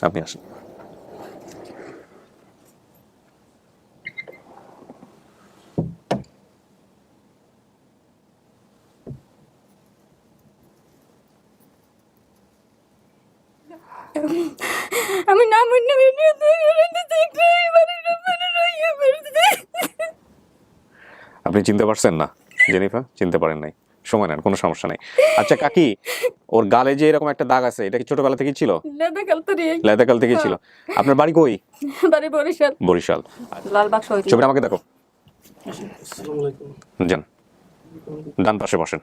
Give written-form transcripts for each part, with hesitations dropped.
আপনি আসেন। আমি না মনে ভিডিও আপনি চিনতে পারছেন না জেনিফা? চিনতে পারেন নাই, সময় নেন, কোনো সমস্যা নাই। আচ্ছা কাকি, ওর গালে যে এরকম একটা দাগ আছে, এটা কি ছোটবেলা থেকেই ছিল? লেদা কালতে রে লেদাকাল থেকেই ছিল। আপনার বাড়ি কই? বাড়ি বরিশাল। বরিশাল। লাল বাক্স হইতে ছবিটা আমাকে দেখো। যান, ডান পাশে বসেন।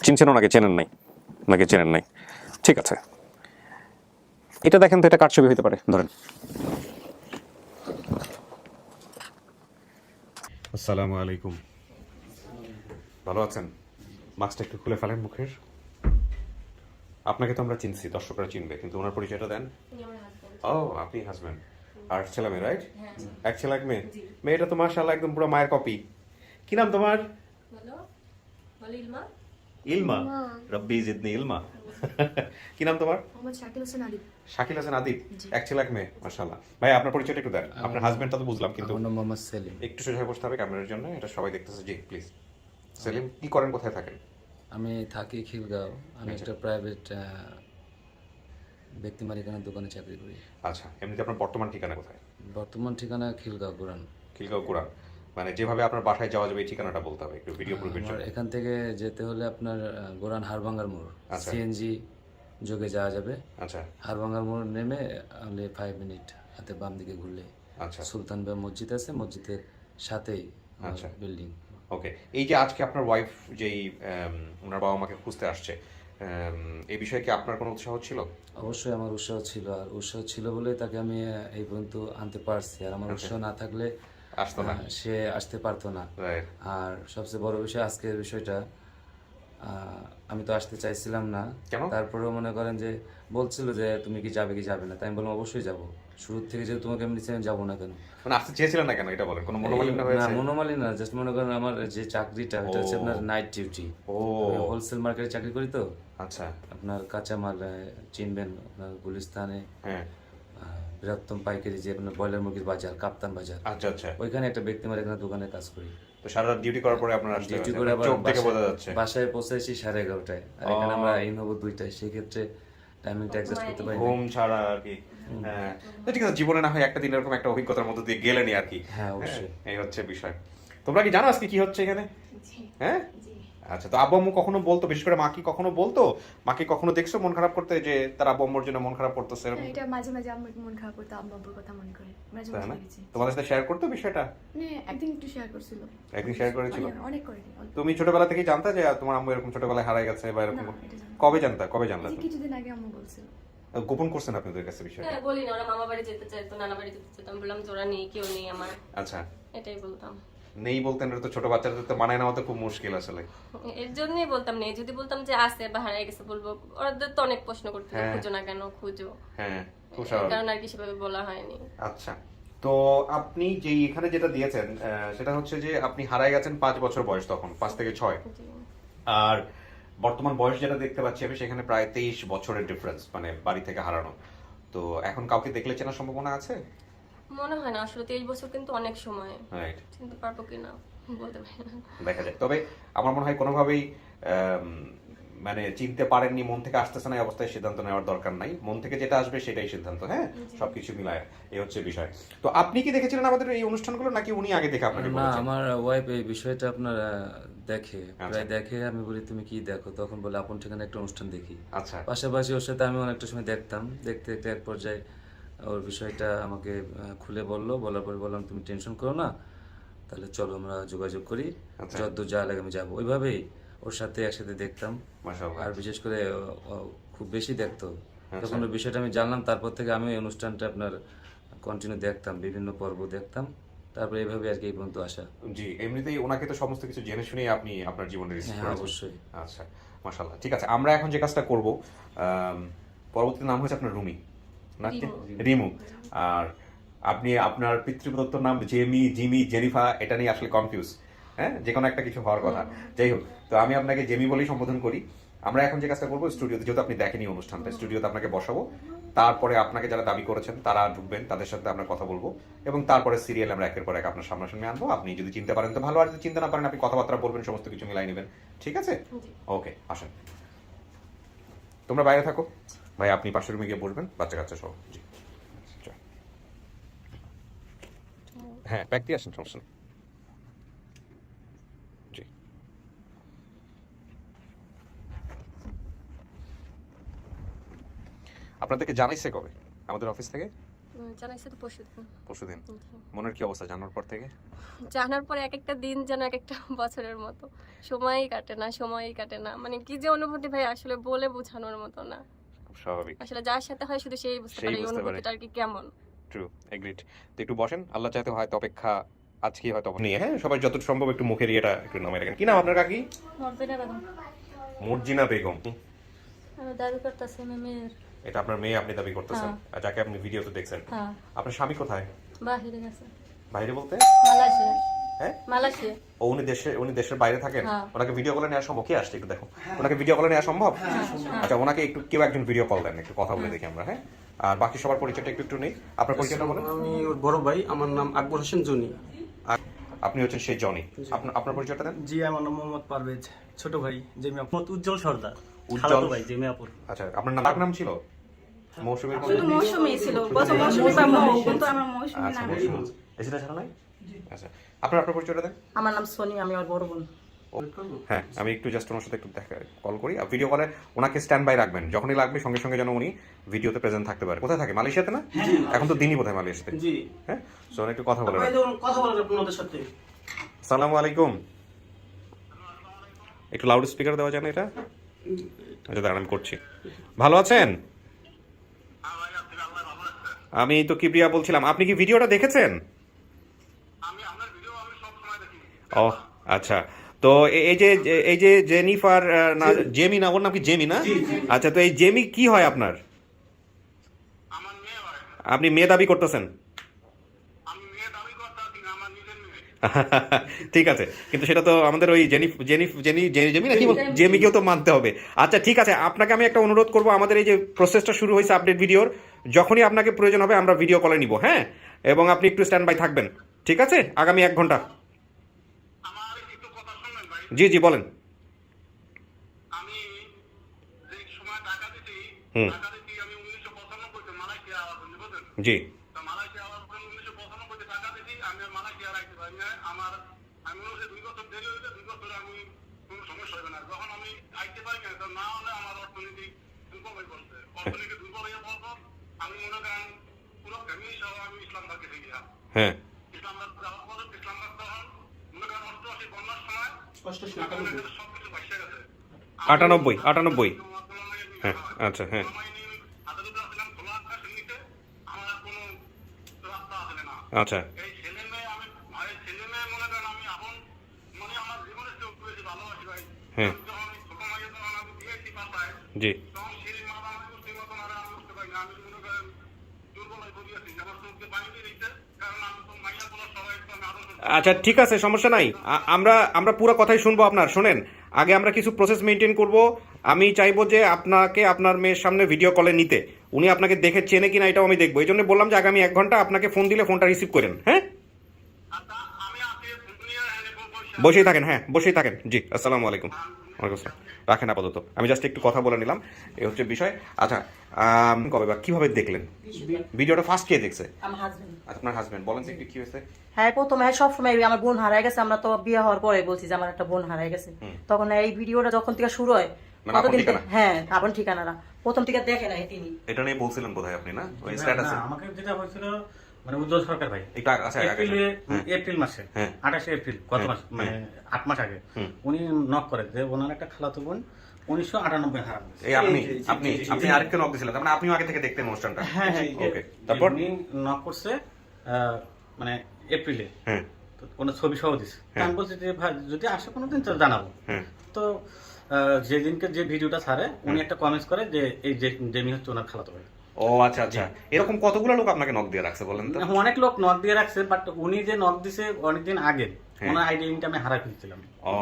চিনছেন ওনাকে? চেনেন নাই? ওনাকে চেনেন নাই, ঠিক আছে। এটা দেখেন তো, এটা কার ছবি হইতে পারে? ধরেন। আসসালামু আলাইকুম, ভালো আছেন? মাস্কটা একটু খুলে ফেলেন মুখের। আপনাকে তো আমরা চিনছি, দর্শকরা চিনবে, কিন্তু ওনার পরিচয়টা দেন। ও, আপনি হাজবেন্ড আর ছেলে মেয়ে, রাইট? এক ছেলে এক মেয়ে। মেয়েটা তো মাশাআল্লাহ একদম পুরো মায়ের কপি। কি নাম তোমার? ইলমা। রব্বি জিদনি ইলমা। কি নাম তোমার? মোহাম্মদ শাকিল হোসেন আদিব। শাকিল হাসান আদিব। এক ছেলে এক মেয়ে, মাশাআল্লাহ। ভাই আপনার পরিচয়টা একটু দেন। আপনার হাজবেন্ডটা তো বুঝলাম, কিন্তু আমার নাম মোহাম্মদ সেলিম। একটু সোজা বসতে হবে ক্যামেরার জন্য, এটা সবাই দেখতেছে। জি প্লিজ। সেলিম, কি করেন, কোথায় থাকেন? আমি থাকি খিলগাঁও। আমি একটা প্রাইভেট ব্যক্তি মালিকানার দোকানে চাকরি করি। আচ্ছা, এমনিতে আপনার বর্তমান ঠিকানা কোথায়? বর্তমান ঠিকানা খিলগাঁও গুরান। খিলগাঁও কুড়ান। মানে যেভাবে আপনার বাসায় যাওয়া যাবে এই ঠিকানাটা বলতে হবে একটু ভিডিও প্রুফের আমার জন্য। এখান থেকে যেতে হলে আপনার গোরান হারভাঙ্গার মোড়, আচ্ছা। সিএনজি যোগে যাওয়া যাবে। আচ্ছা হারভাঙ্গার মোড় নেমে অনলি 5 মিনিট হাতে বাম দিকে ঘুরলে আচ্ছা সুলতান বাগ মসজিদ আছে, মসজিদের সাথেই আচ্ছা। বিল্ডিং। ওকে, এই যে আজকে আপনার ওয়াইফ যেই ওনার বাবা মাকে খুঁজতে আসছে, এই বিষয়ে কি আপনার কোনো উৎসাহ ছিল? অবশ্যই আমার উৎসাহ ছিল, আর উৎসাহ ছিল বলে তাকে আমি এই পর্যন্ত আনতে পারছি। আর আমার উৎসাহ না থাকলে আসতো না। সে আসতে পারতো না। রাইট। আর সবচেয়ে বড় বিষয় আজকের বিষয়টা, আমি তো আসতে চাইছিলাম না। কেন? তারপরেও মনে করেন যে বলছিল যে তুমি কি যাবে কি যাবে না, তাই আমি বললাম অবশ্যই যাব। শুরু থেকে যেহেতু তোমাকে আমি নিচ্ছি, আমি যাবো না কেন? মানে আসতে চেয়েছিলেন না কেন, এটা বলেন। কোনো মনোমালিন্য না, হয়েছে? মনোমালিন্য না, জাস্ট মনে করেন আমার যে চাকরিটা এটা হচ্ছে আপনার নাইট ডিউটি। ও হোলসেল মার্কেটে চাকরি করি তো। আচ্ছা। আপনার কাঁচামাল চিনবেন, আপনার গুলিস্তানে হ্যাঁ। বৃহত্তম পাইকারি যে আপনার ব্রয়লার মুরগির বাজার, কাপ্তান বাজার, আচ্ছা আচ্ছা। ওইখানে একটা ব্যক্তি মালিকানা দোকানে কাজ করি। তো সারা রাত ডিউটি করার পরে আপনার আসতে ডিউটি হয়েছে, করে আবার চোখ দেখে বোঝা যাচ্ছে। বাসায় পৌঁছেছি 11:30টায়, আর এখানে আমরা ইন হবো 2টায়। সেই ক্ষেত্রে টাইমিংটা অ্যাডজাস্ট করতে পারি না। ঘুম ছাড়া আর কি। হ্যাঁ, তো ঠিক আছে, জীবনে না হয় একটা দিন এরকম একটা অভিজ্ঞতার মধ্যে দিয়ে গেলেনি আর কি। হ্যাঁ, অবশ্যই। এই হচ্ছে বিষয়। তোমরা কি জানো আজকে কি হচ্ছে এখানে? হ্যাঁ। আচ্ছা, তো আব্বু আম্মু কখনো বলতো, বিশেষ করে মা কি কখনো বলতো, মাকে কখনো দেখছো মন খারাপ করতে, যে তার আব্বু আম্মুর জন্য মন খারাপ করতেছে এরকম? এটা মাঝে মাঝে আমার মন খারাপ করতে আম্মু আব্বুর কথা মনে করে মাঝে তাই মাঝে না? দেখেছি। তোমাদের সাথে শেয়ার করতো বিষয়টা? মানে একদিন একটু শেয়ার করছিল। একদিন শেয়ার করেছিল? অনেক করেনি, অল্প। তুমি ছোটবেলা থেকেই জানতা যে তোমার আম্মু এরকম ছোটবেলায় হারায় গেছে বা এরকম? না, এটা জানি না। কবে জানতা, কবে জানলা এই যে তুমি? কিছুদিন আগে আম্মু বলছিল। গোপন করছেন আপনাদের কাছে বিষয়টা? হ্যাঁ, বলি না, ওরা মামা বাড়ি যেতে চাইতো, নানা বাড়ি যেতে চাইতো। আমি বললাম যে ওরা নেই, কেউ নেই আমার, আচ্ছা। এটাই বলতাম। নেই বলতেন, এটা তো ছোট বাচ্চাদের তো মানায় নেওয়া তো খুব মুশকিল আসলে। এর জন্যই বলতাম নেই। যদি বলতাম যে আছে বা হারিয়ে গেছে, বলবো ওদের তো অনেক প্রশ্ন করতে, হ্যাঁ। খুঁজো না কেন, খুঁজো। হ্যাঁ, খুব এই স্বাভাবিক। কারণে আর কি সেভাবে বলা হয়নি। আচ্ছা, তো আপনি যেই এখানে যেটা দিয়েছেন, সেটা হচ্ছে যে আপনি হারায় গেছেন 5 বছর বয়স, তখন 5 থেকে 6। জি। আর বর্তমান বয়স যেটা দেখতে পাচ্ছি আমি, সেখানে প্রায় 23 বছরের ডিফারেন্স, মানে বাড়ি থেকে হারানো। তো এখন কাউকে দেখলে চেনার সম্ভাবনা আছে? মনে হয় না আসলে। 23 বছর কিন্তু অনেক সময়। রাইট। চিনতে পারবো কিনা বলতে পারি না। দেখা যায়। তবে আমার মনে হয় কোনোভাবেই মানে চিনতে পারেননি, মন থেকে আসতেছে না, এই অবস্থায় সিদ্ধান্ত নেওয়ার দরকার নাই। মন থেকে যেটা আসবে সেটাই সিদ্ধান্ত। হ্যাঁ, সবকিছু মিলায় এই হচ্ছে বিষয়। তো আপনি কি দেখেছিলেন আমাদের এই অনুষ্ঠানগুলো, নাকি উনি আগে দেখে আপনাকে না, বলেছেন? আমার ওয়াইফ এই বিষয়টা আপনার দেখে, আচ্ছা। প্রায় দেখে। আমি বলি তুমি কি দেখো, তখন বলে আপন ঠিকানা একটা অনুষ্ঠান দেখি। আচ্ছা পাশাপাশি ওর সাথে আমি অনেকটা সময় দেখতাম। দেখতে দেখতে এক পর্যায়ে ওর বিষয়টা আমাকে খুলে বললো। বলার পরে বললাম তুমি টেনশন করো না, তাহলে চলো আমরা যোগাযোগ করি, আচ্ছা। যতদূর যা লাগে আমি যাবো। ওইভাবেই ওর সাথে একসাথে দেখতাম। মাশাআল্লাহ। আর বিশেষ করে ও খুব বেশি দেখতো। আচ্ছা। যখন ওই বিষয়টা আমি জানলাম, তারপর থেকে আমি ওই অনুষ্ঠানটা আপনার কন্টিনিউ দেখতাম, বিভিন্ন পর্ব দেখতাম। তারপরে এইভাবে আর কি এই পর্যন্ত আসা। জি, এমনিতেই ওনাকে তো সমস্ত কিছু জেনে শুনেই আপনি আপনার জীবনে রিস্ক হ্যাঁ, করেছেন। অবশ্যই। আচ্ছা, মাশাআল্লাহ। ঠিক আছে, আমরা এখন যে কাজটা করব, পরবর্তী নাম হচ্ছে আপনার রুমি, নাকি রিমু। আর আপনি আপনার পিতৃপ্রদত্ত নাম জেমি, জিমি, জেনিফা, এটা নিয়ে আসলে কনফিউজ। হ্যাঁ, যে কোনো একটা কিছু হওয়ার কথা। যাই হোক, তো আমি আপনাকে জেমি বলেই সম্বোধন করি। আমরা এখন যে কাজটা করবো, স্টুডিওতে যেহেতু আপনি দেখেনি অনুষ্ঠানটা, স্টুডিওতে আপনাকে বসাবো, তারপরে আপনাকে যারা দাবি করেছেন তারা ঢুকবেন, তাদের সাথে আমরা কথা বলবো, এবং তারপরে সিরিয়াল আমরা একের পর এক আপনার সামনাসামনি আনবো। আপনি যদি চিনতে পারেন তো ভালো, আর যদি চিনতে না পারেন আপনি কথাবার্তা বলবেন, সমস্ত কিছু মিলাই নেবেন, ঠিক আছে? ওকে, আসেন, তোমরা বাইরে থাকো। ভাই আপনি পাশের রুমে গিয়ে বসবেন, বাচ্চা কাচ্চা সহ। জি, চল। হ্যাঁ, ব্যাগ দিয়ে আসেন, সমস্যা নেই। জি, আপনাদেরকে জানাইছে কবে আমাদের অফিস থেকে? জানাইছে তো পরশুদিন। পরশুদিন। মনের কি অবস্থা জানার পর থেকে? জানার পরে এক একটা দিন যেন এক একটা বছরের মতো, সময়ই কাটে না, মানে কি যে অনুভূতি ভাই আসলে বলে বোঝানোর মতো না। খুব স্বাভাবিক, আসলে যার সাথে হয় শুধু সেই বুঝতে সেই পারে এই বুঝতে পারে। অনুভূতিটা আর কি কেমন। True, agreed. তো একটু বসেন, আল্লাহ চাইতে হয়তো অপেক্ষা আজকেই হয়তো নিয়ে, হ্যাঁ সবাই যত সম্ভব একটু মুখের ইয়েটা একটু নামাই রাখেন। কি নাম আপনার কাকি? মর্জিনা বেগম। দাবি করতেছে মেয়ের। এটা আপনার মেয়ে আপনি দাবি করতেছেন, আর যাকে আপনি ভিডিওতে দেখছেন। হ্যাঁ, আপনার স্বামী কোথায়? বাহিরে গেছে, বাইরে বলতে? মালয়েশিয়া। হ্যাঁ, মালয়েশিয়া। ও উনি দেশের বাইরে থাকেন? হ্যাঁ। ওনাকে ভিডিও কলে নেওয়া সম্ভব? কে আসছে একটু দেখো, ওনাকে ভিডিও কলে নেওয়া সম্ভব? আচ্ছা, ওনাকে একটু কেউ একজন ভিডিও কল দেন, একটু কথা বলে দেখি আমরা। হ্যাঁ, আর বাকি সবার পরিচয়টা একটু নেই। আপনার পরিচয়টা বলেন। আমি ওর বড় ভাই, আমার নাম আকবর হোসেন জনি। আর আপনি হচ্ছেন সেই জনি। আপনার পরিচয়টা দেন। জি, আমার নাম মোহাম্মদ পারভেজ, ছোট ভাই জেমিয়াপুর। উজ্জ্বল সর্দার, উজ্জ্বল। খালাতো ভাই জেমিয়াপুর। আচ্ছা, আপনার নাম ছিল মৌসুমী? শুধু মৌসুমী ছিল, প্রথম মৌসুমী বা মৌ, কিন্তু আমার মৌসুমী আচ্ছা, নাম। মৌসুমী। এসিটা ছাড়া নাই? আচ্ছা, আপনার পরিচয়টা দেন। আমার নাম সোনি, আমি ওর বড় বোন। হ্যাঁ, আমি একটু জাস্ট ওনার সাথে একটু কল করি, আর ভিডিও কলে ওনাকে স্ট্যান্ড বাই রাখবেন, যখনই লাগবে সঙ্গে সঙ্গে যেন উনি ভিডিওতে প্রেজেন্ট থাকতে পারে। কোথায় থাকে? মালয়েশিয়াতে না? এখন তো দিনই বোধহয় মালয়েশিয়াতে। জি, হ্যাঁ, সো একটু কথা বলে ভাই কথা বলেন আপনাদের সাথে। আসসালামু আলাইকুম। একটু লাউড স্পিকার দেওয়া যায় না এটা? আচ্ছা দাঁড়ান, আমি করছি। ভালো আছেন? আমি তো কিবরিয়া বলছিলাম, আপনি কি ভিডিওটা দেখেছেন? ও আচ্ছা, তো এই যে জেনিফার না জেমি না, ওর নাম কি জেমি না? আচ্ছা, তো এই জেমি কি হয় আপনার? আপনি মেয়ে দাবি করতেছেন? ঠিক আছে, কিন্তু সেটা তো আমাদের ওই জেমি নাকি জেমিকেও তো মানতে হবে। আচ্ছা ঠিক আছে, আপনাকে আমি একটা অনুরোধ করবো, আমাদের এই যে প্রসেসটা শুরু হয়েছে আপডেট ভিডিওর, যখনই আপনাকে প্রয়োজন হবে আমরা ভিডিও কলে নিব, হ্যাঁ? এবং আপনি একটু স্ট্যান্ড বাই থাকবেন, ঠিক আছে? আগামী 1 ঘন্টা। জি জি বলেন। হুম, জি হ্যাঁ, 98 হ্যাঁ, আচ্ছা হ্যাঁ, আচ্ছা হ্যাঁ, জি আচ্ছা ঠিক আছে, সমস্যা নাই। আমরা পুরো কথাই শুনবো আপনার। শোনেন, আগে আমরা কিছু প্রসেস মেনটেন করব। আমি চাইবো যে আপনাকে আপনার মেয়ের সামনে ভিডিও কলে নিতে, উনি আপনাকে দেখে চেনে কিনা এটাও আমি দেখবো। এই জন্য বললাম যে আগামী 1 ঘন্টা আপনাকে ফোন দিলে ফোনটা রিসিভ করেন, হ্যাঁ? বসেই থাকেন, হ্যাঁ বসেই থাকেন। জি, আসসালামু আলাইকুম। ওয়ালাইকুম আসসালাম। রাখেন আপাতত, আমি জাস্ট একটু কথা বলে নিলাম, এই হচ্ছে বিষয়। আচ্ছা, কবে বা কিভাবে দেখলেন ভিডিওটা? ফার্স্ট কে দেখছে? আমার হাজবেন্ড। আপনার হাজবেন্ড। বলেন তো একটু কি হয়েছে? হ্যাঁ, প্রথমে সবসময় আমার বোন হারাই গেছে, আমরা তো বিয়ে হওয়ার পরে বলছি যে আমার একটা বোন হারাই গেছে। তখন এই ভিডিওটা যখন থেকে শুরু হয়, মানে আপন কতদিন ঠিকানা? হ্যাঁ, আপন ঠিকানাটা প্রথম থেকে দেখে নাই তিনি। এটা নিয়ে বলছিলেন বোধহয় আপনি, না? ওই স্ট্যাটাসে আমাকে যেটা হয়েছিল, মানে উজ্জ্বল সরকার ভাই এটা আচ্ছা এপ্রিল মাসে, হ্যাঁ। 28 এপ্রিল, গত মাস, মানে 8 মাস আগে উনি নক করে যে ওনার একটা খালাতো বোন 1998 হারা গেছে। এই আপনি আরেকটা নক দিছিলেন, তার মানে আপনিও আগে থেকে দেখতেন অনুষ্ঠানটা? হ্যাঁ হ্যাঁ, ওকে, তারপর উনি নক করছে মানে এপ্রিলে, হ্যাঁ তো কোনো ছবি সহ দিছে। আমি বলছি যে ভাই যদি আসে কোনোদিন তো জানাবো। হ্যাঁ, তো যেদিনকে যে ভিডিওটা ছাড়ে উনি একটা কমেন্টস করে যে এই জেমি হচ্ছে ওনার খালাতো ভাই। ও আচ্ছা আচ্ছা, এরকম কতগুলো লোক আপনাকে নক দিয়ে রাখছে বলেন তো? অনেক লোক নক দিয়ে রাখছে, বাট উনি যে নক দিছে অনেকদিন আগে, হ্যাঁ। ওনার আইডি লিঙ্কটা আমি হারাই ফেলছিলাম। ও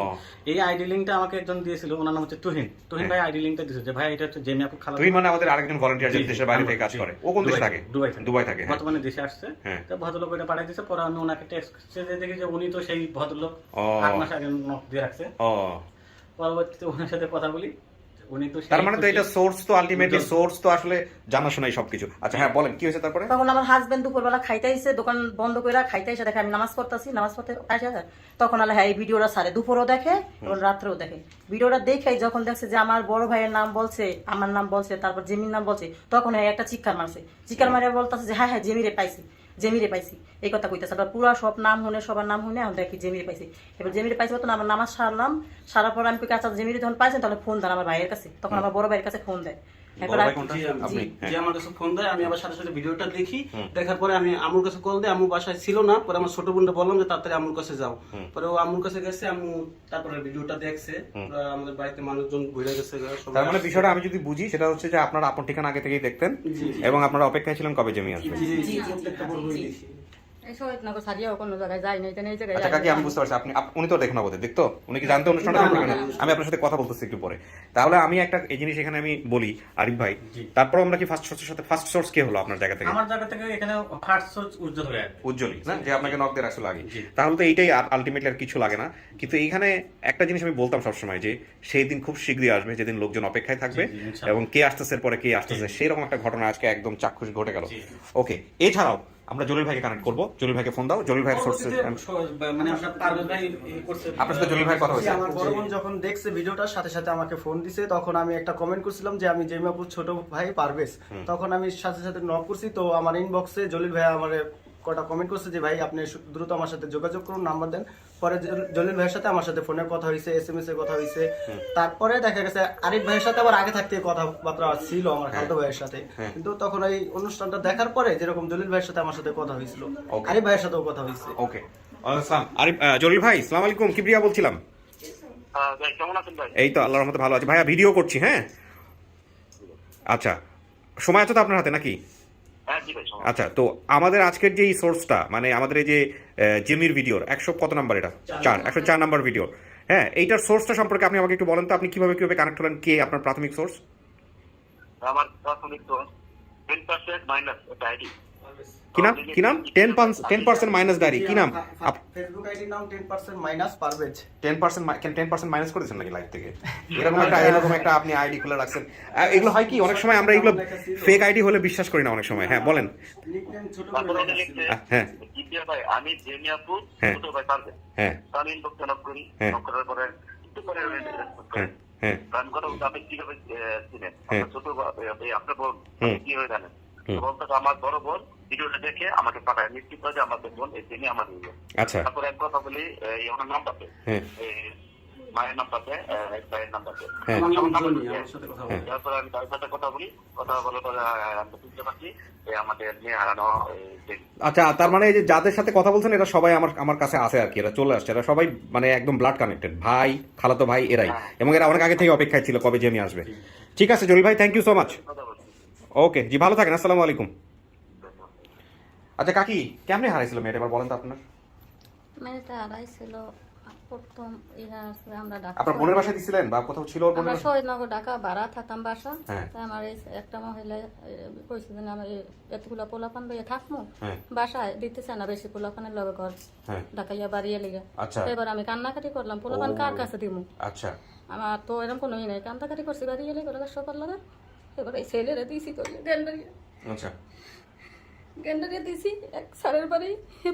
এই আইডি লিঙ্কটা আমাকে একজন দিয়েছিল, ওনার নাম হচ্ছে তুহিন ভাই আইডি লিঙ্কটা দিয়েছে যে ভাই এটা হচ্ছে জেমি আপু খালা। তুই মানে আমাদের আরেকজন ভলান্টিয়ার যে দেশের বাইরে থেকে কাজ করে, ও কোন দেশে থাকে? দুবাই থাকে। হ্যাঁ। বর্তমানে দেশে আসছে। হ্যাঁ। তো ভদ্রলোক ওইটা পাঠিয়ে দিয়েছে, পরে আমি ওনাকে টেক্সট দেখি যে উনি তো সেই ভদ্রলোক ও। 8 মাস আগে নক দিয়ে রাখছে। ও পরবর্তীতে ওনার সাথে কথা বলি, উনি তো তার মানে তো এটা সোর্স তো আলটিমেটলি সোর্স তো আসলে জানাশোনাই সবকিছু। আচ্ছা হ্যাঁ বলেন কি হয়েছে তারপরে? তখন আমার হাজবেন্ড দুপুরবেলা খাইতে আইসে, দোকান বন্ধ করে খাইতে এসে দেখে আমি নামাজ পড়তেছি, নামাজ পড়তে আসে তখন আল্লাহ এই ভিডিওটা সারে দুপুরও দেখে এবং রাত্রেও দেখে। ভিডিওটা দেখে যখন দেখছে যে আমার বড় ভাইয়ের নাম বলছে, আমার নাম বলছে, তারপর জেমির নাম বলছে, তখন একটা চিৎকার মারছে। চিৎকার মারে বলতেছে যে হ্যাঁ জেমিরে পাইছি, জেমিরে পাইছি, এই কথা কইতেছে। আবার পুরো সব নাম শুনে সবার নাম শুনে আমি দেখি জেমিরে পাইছি। এবার জেমিরে পাইছি তখন আমার নামাজ সারলাম, সারার পর আমি আচ্ছা জেমিরে যখন পাইছেন তাহলে ফোন দেন আমার ভাইয়ের কাছে, তখন আমার বড় ভাইয়ের কাছে ফোন দেয়। বড় ভাই কোনটা? আপনি? যে আমার কাছে ফোন দেয়, আমি আবার সাথে সাথে ভিডিওটা দেখি, দেখার পরে আমি আমুর কাছে কল দিই, আমু বাসায় ছিল না, পরে আমার ছোট বোনটা বললাম যে তাড়াতাড়ি আমুর কাছে যাও, পরে ও আমুর কাছে গেছে, আমু তারপরে ভিডিওটা দেখছে, আমাদের বাড়িতে মানুষজন ঘুরে গেছে সবাই। তার মানে বিষয়টা আমি যদি বুঝি সেটা হচ্ছে যে আপনারা আপন ঠিকানা আগে থেকেই দেখতেন এবং আপনারা অপেক্ষায় ছিলেন কবে জমি আসবে। প্রত্যেকটা পর্বই দেখি। এই শহীদনগর ছাড়িয়েও কোনো জায়গায় যাই নাই, এই জায়গায় আচ্ছা কাকি আমি বুঝতে পারছি আপনি উনি তো দেখেন না বোধহয়, দেখতো উনি কি জানতো অনুষ্ঠানটা দেখবেন? আমি আপনার সাথে কথা বলতেছি একটু পরে। তাহলে আমি একটা এই জিনিস এখানে আমি বলি আরিফ ভাই, তারপর আমরা কি ফার্স্ট সোর্সের সাথে ফার্স্ট সোর্স কে হলো আপনার জায়গা থেকে? আমার জায়গা থেকে এখানে ফার্স্ট সোর্স উজ্জ্বল হয়ে আছে। উজ্জ্বলী না, যে আপনাকে নক দিয়ে রাখছিল আগে। তাহলে তো এইটাই আলটিমেটলি আর কিছু লাগে না। কিন্তু এইখানে একটা জিনিস আমি বলতাম সবসময় যে সেই দিন খুব শীঘ্রই আসবে যেদিন লোকজন অপেক্ষায় থাকবে এবং কে আসতেছে পরে কে আসতেছে সেরকম একটা ঘটনা আজকে একদম চাক্ষুষ ঘটে গেল। ওকে, এছাড়াও আমরা জলিল ভাইকে কানেক্ট করবো। জলিল ভাইকে ফোন দাও, জলিল ভাইয়ের সোর্স মানে আপনার পারভেজ ভাই করছে, আপনার সাথে জলিল ভাই কথা হয়েছে। আমার বড় বোন যখন দেখছে ভিডিওটার সাথে সাথে আমাকে ফোন দিছে, তখন আমি একটা কমেন্ট করছিলাম যে আমি জেমিয়াপুর ছোট ভাই পারভেজ। তখন আমি সাথে সাথে নক করছি, তো আমার ইনবক্সে জলিল ভাই আমার কটা কমেন্ট করছে যে ভাই আপনি দ্রুত আমার সাথে যোগাযোগ করুন, নাম্বার দেন। পরে জলিল ভাইয়ের সাথে আমার সাথে ফোনে কথা হয়েছে, SMS এ কথা হয়েছে। তারপরে দেখা গেছে আরিফ ভাইয়ের সাথে আবার আগে থাকতে কথাবার্তা ছিল আমার খালতো ভাইয়ের সাথে, কিন্তু তখন এই অনুষ্ঠানটা দেখার পরে যেরকম জলিল ভাইয়ের সাথে আমার সাথে কথা হয়েছিল, আরিফ ভাইয়ের সাথেও কথা হয়েছে। ওকে, আসসালাম আরিফ, জলিল ভাই আসসালামু আলাইকুম, কিবরিয়া বলছিলাম। কেমন আছেন ভাই? এই তো আল্লাহর রহমতে ভালো আছি ভাইয়া, ভিডিও করছি। হ্যাঁ আচ্ছা, সময় আছে তো আপনার হাতে নাকি? হ্যাঁ জি ভাই। আচ্ছা, তো আমাদের আজকের যে সোর্সটা মানে আমাদের এই যে জেমির ভিডিওর 100 কত নাম্বার, এটা 104 নাম্বার ভিডিও, হ্যাঁ এইটার সোর্সটা সম্পর্কে আপনি আমাকে একটু বলেন তো, আপনি কিভাবে কানেক্ট হলেন, কে আপনার প্রাথমিক সোর্স? আমার প্রাথমিক তো 10% মাইনাস আইডি। কি নাম 10% মাইনাস ডায়েরি, কি নাম? ফেসবুক আইডির নাম 10% মাইনাস পারভেজ। 10% মাইনাস করেছেন নাকি লাইভ থেকে? এরকম একটা আপনি আইডি খুলে রাখছেন। এগুলো হয় কি অনেক সময় আমরা এগুলো ফেক আইডি হলে বিশ্বাস করি না অনেক সময়। হ্যাঁ বলেন। নিকনেম ছোট তারপরে করে লিখছে হ্যাঁ জিপিয়া ভাই আমি জেমিয়াপুর হ্যাঁ। ছোট ভাই পারবে। হ্যাঁ আমি ইনবক্সে নক করি, হ্যাঁ। নক করার পরে একটু পরে হ্যাঁ হ্যাঁ গান কথা আপনি কিভাবে চিনেন? হ্যাঁ। আপনার ছোট আপনার বোন হুম। কি হয়ে জানেন? হুম। বলতে আমার বড় বোন ভিডিওটা দেখে আমাকে পাঠায়, নিশ্চিত করে যে আমাদের বোন এই জেনে আমার ভিডিও। আচ্ছা তারপরে এক কথা বলি, ওনার নাম পাবে, হ্যাঁ মায়ের নাম পাবে, ভাইয়ের নাম পাবে। হ্যাঁ আমার নাম জনি, আমার সাথে কথা বলে। তারপরে আমি তার সাথে কথা বলি, কথা বলার পরে আমি বুঝতে পারছি আমাদের মেয়ে হারানো আচ্ছা, তার মানে এই যে যাদের সাথে কথা বলছেন এরা সবাই আমার কাছে আছে আর কি, এরা চলে আসছে, এরা সবাই মানে একদম ব্লাড কানেক্টেড, ভাই খালাতো ভাই এরাই, এবং এরা অনেক আগে থেকে অপেক্ষায় ছিল কবে জেমি আসবে। ঠিক আছে জলিল ভাই, থ্যাংক ইউ সো মাচ। কথা বলছি। ওকে জি, ভালো থাকেন, আসসালামু আলাইকুম। আচ্ছা কাকি, কেমনে হারাইছিল মেয়েটা এবার বলেন তো আপনার? মেয়েটা হারাইছিল প্রথম আমরা ঢাকা, আপনার বোনের বাসায় দিছিলেন বা কোথাও ছিল ওর বোনের আমরা বাসায়? শহীদনগর ঢাকা ভাড়া থাকতাম বাসা। হ্যাঁ। তাই আমার এই একটা মহিলা কইছে যে আমি এতগুলা পোলাপান লইয়া থাকবো, হ্যাঁ বাসায় দিতেছে না বেশি পোলাপানের লগে ঘর হ্যাঁ ঢাকাইয়া বাড়িয়ে লেগে। আচ্ছা এবার আমি কান্নাকাটি করলাম, পোলাপান কার কাছে দিমু? আচ্ছা আমার তো এরকম কোনো নেই, কান্নাকাটি করছি বাড়িয়ে লেগে ওরা সবার লগে। এবার এই ছেলেরা দিছি করলে গেন্ডারিয়া আচ্ছা গেন্ডারিয়া দিছি এক সারের বাড়ি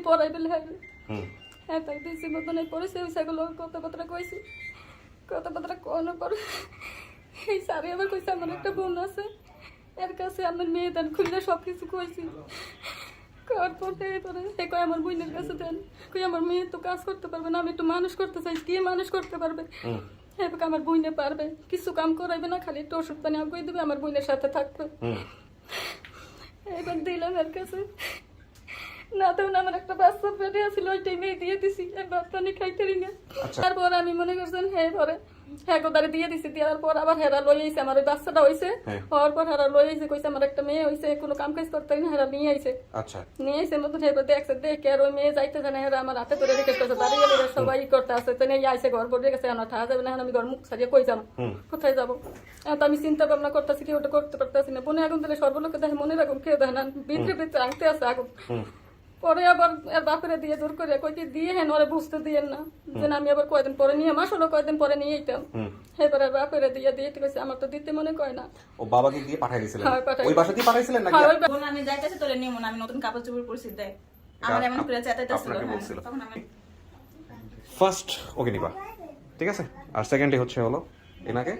পড়াই বেলে হবে। হুম হ্যাঁ তাই দিছি মতন এই পড়েছে ওই সেগুলো কথাবার্তা কইছি, কথাবার্তা কোনো পরে এই সারে আবার কইছে আমার একটা বোন আছে, এর কাছে আমার মেয়ে দেন খুললে সব কিছু কইছি। করার পরে এবারে এ কয় আমার বোনের কাছে দেন, কই আমার মেয়ে তো কাজ করতে পারবে না, আমি একটু মানুষ করতে চাই, কে মানুষ করতে পারবে? এবার আমার বোনে পারবে, কিছু কাম করাইবে না, খালি একটু ওষুধ পানি আগুয়ে দেবে, আমার বোনের সাথে থাকবে। এবার দিলাম এর কাছে, না তখন আমার একটা বাচ্চা পেটে আছিল, ওইটাই মেয়ে দিয়ে দিছি, বাচ্চা নিয়ে খাইতে রি না। তারপর আমি মনে করছেন হ্যাঁ পরে হ্যাঁ গোদারে দিয়ে দিছি, দেওয়ার পর আবার হেরা লই আইছে, আমার ওই বাচ্চাটা হইছে, হ্যাঁ। হওয়ার পর হেরা লই আইছে, কইছে আমার একটা মেয়ে হইছে, কোনো কাম কাজ করতে না, হেরা নিয়ে আইছে, আচ্ছা নিয়ে আইছে মতন হেরা দেখছে, দেখে আর ওই মেয়ে যাইতে জানে, হেরা আমার হাতে ধরে রেখে গেছে, দাঁড়িয়ে গেলে সবাই করতে আসছে, তো নিয়ে আইছে, ঘর পড়ে গেছে, আমার ঠাহা যাবে না, এখন আমি ঘর মুখ ছাড়িয়ে কই যাবো, কোথায় যাবো? এখন তো আমি চিন্তা ভাবনা করতেছি, কি ওটা করতে পারতেছি না, বনে আগুন দিলে সর্বলোকে দেখে, মনে রাখুন কেউ দেখে না, ভিতরে ভিতরে আনতে আছে আগুন। পরে আবার এর বাপেরে দিয়ে জোর করে কই কি দিয়ে হেন ওরে বুঝতে দিয়েন না, যে না আমি আবার কয়দিন পরে নিয়ে, মাস হলো কয়দিন পরে নিয়ে এইতাম, এবারে বাপেরে দিয়ে কইছে আমার তো দিতে মনে কয় না। ও বাবাকে দিয়ে পাঠাই দিয়েছিলেন? হ্যাঁ, পাঠাই ওই বাসা দিয়ে পাঠাইছিলেন নাকি? হ্যাঁ, ওই বোন আমি যাইতেছি তোরে নিমু না, আমি নতুন কাপড় চোপড় পরছি দেখ, আমার এমন করে চেতাইতেছিল, আপনাকে বলছিল। তখন আমি ফার্স্ট ওকে নিবা, ঠিক আছে? আর সেকেন্ডে হলো এনাকে,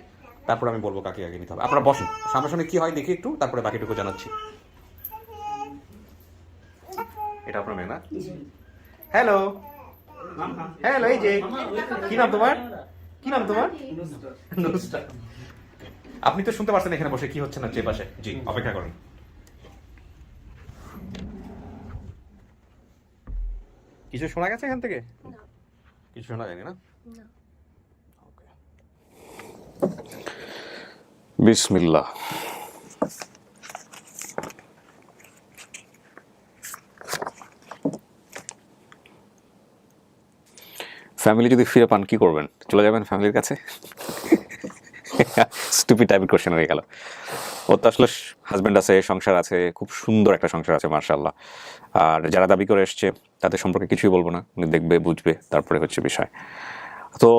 তারপর আমি বলবো কাকে আগে নিতে হবে। আপনারা বসুন, সামনাসামনি কি হয় দেখি একটু, তারপরে বাকিটুকু জানাচ্ছি। এটা আপনার মেয়ে না? হ্যালো হ্যালো, এই যে কি নাম তোমার? কি নাম তোমার? নুসরা। আপনি তো শুনতে পারছেন এখানে বসে কি হচ্ছে না যে পাশে। জি, অপেক্ষা করেন। কিছু শোনা গেছে এখান থেকে? কিছু শোনা যায়নি না? ওকে। বিসমিল্লাহ। ফ্যামিলি যদি ফিরে পান কি করবেন? চলে যাবেন ফ্যামিলির কাছে? স্টুপিড টাইপের কোশ্চেন হয়ে গেল। ওর তো আসলে হাজব্যান্ড আছে, সংসার আছে, খুব সুন্দর একটা সংসার আছে মাশাআল্লাহ। আর যারা দাবি করে এসছে তাদের সম্পর্কে কিছুই বলবো না, উনি দেখবে বুঝবে তারপরে হচ্ছে বিষয়। তো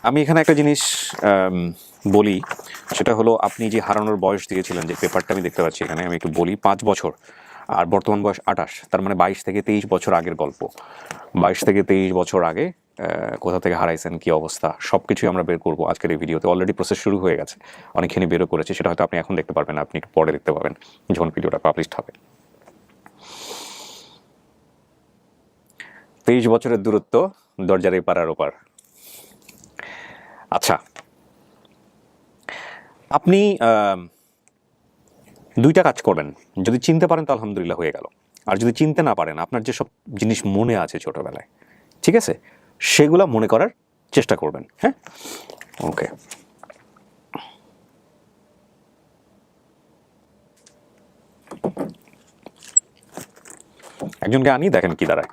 আমি এখানে একটা জিনিস বলি, সেটা হলো আপনি যে হারানোর বয়স দিয়েছিলেন, যে পেপারটা আমি দেখতে পাচ্ছি এখানে, আমি একটু বলি। 5 বছর আর বর্তমান বয়স 28, তার মানে 22 থেকে 23 বছর আগের গল্প। 22 থেকে 23 বছর আগে কোথা থেকে হারাইছেন, কি অবস্থা, সব কিছুই আমরা বের করবো আজকের এই ভিডিওতে। অলরেডি প্রসেস শুরু হয়ে গেছে, অনেকখানি বেরও করেছে, সেটা হয়তো আপনি এখন দেখতে পারবেন না, আপনি একটু পরে দেখতে পাবেন যখন ভিডিওটা পাবলিশড হবে। 23 বছরের দূরত্ব, দরজার এই পাড়ার ওপার। আচ্ছা, আপনি 2টা কাজ করবেন। যদি চিনতে পারেন তো আলহামদুলিল্লাহ হয়ে গেল, আর যদি চিনতে না পারেন, আপনার যে সব জিনিস মনে আছে ছোটবেলায়, ঠিক আছে, সেগুলো মনে করার চেষ্টা করবেন। হ্যাঁ, ওকে। একজনকে আনি, দেখেন কি দাঁড়ায়।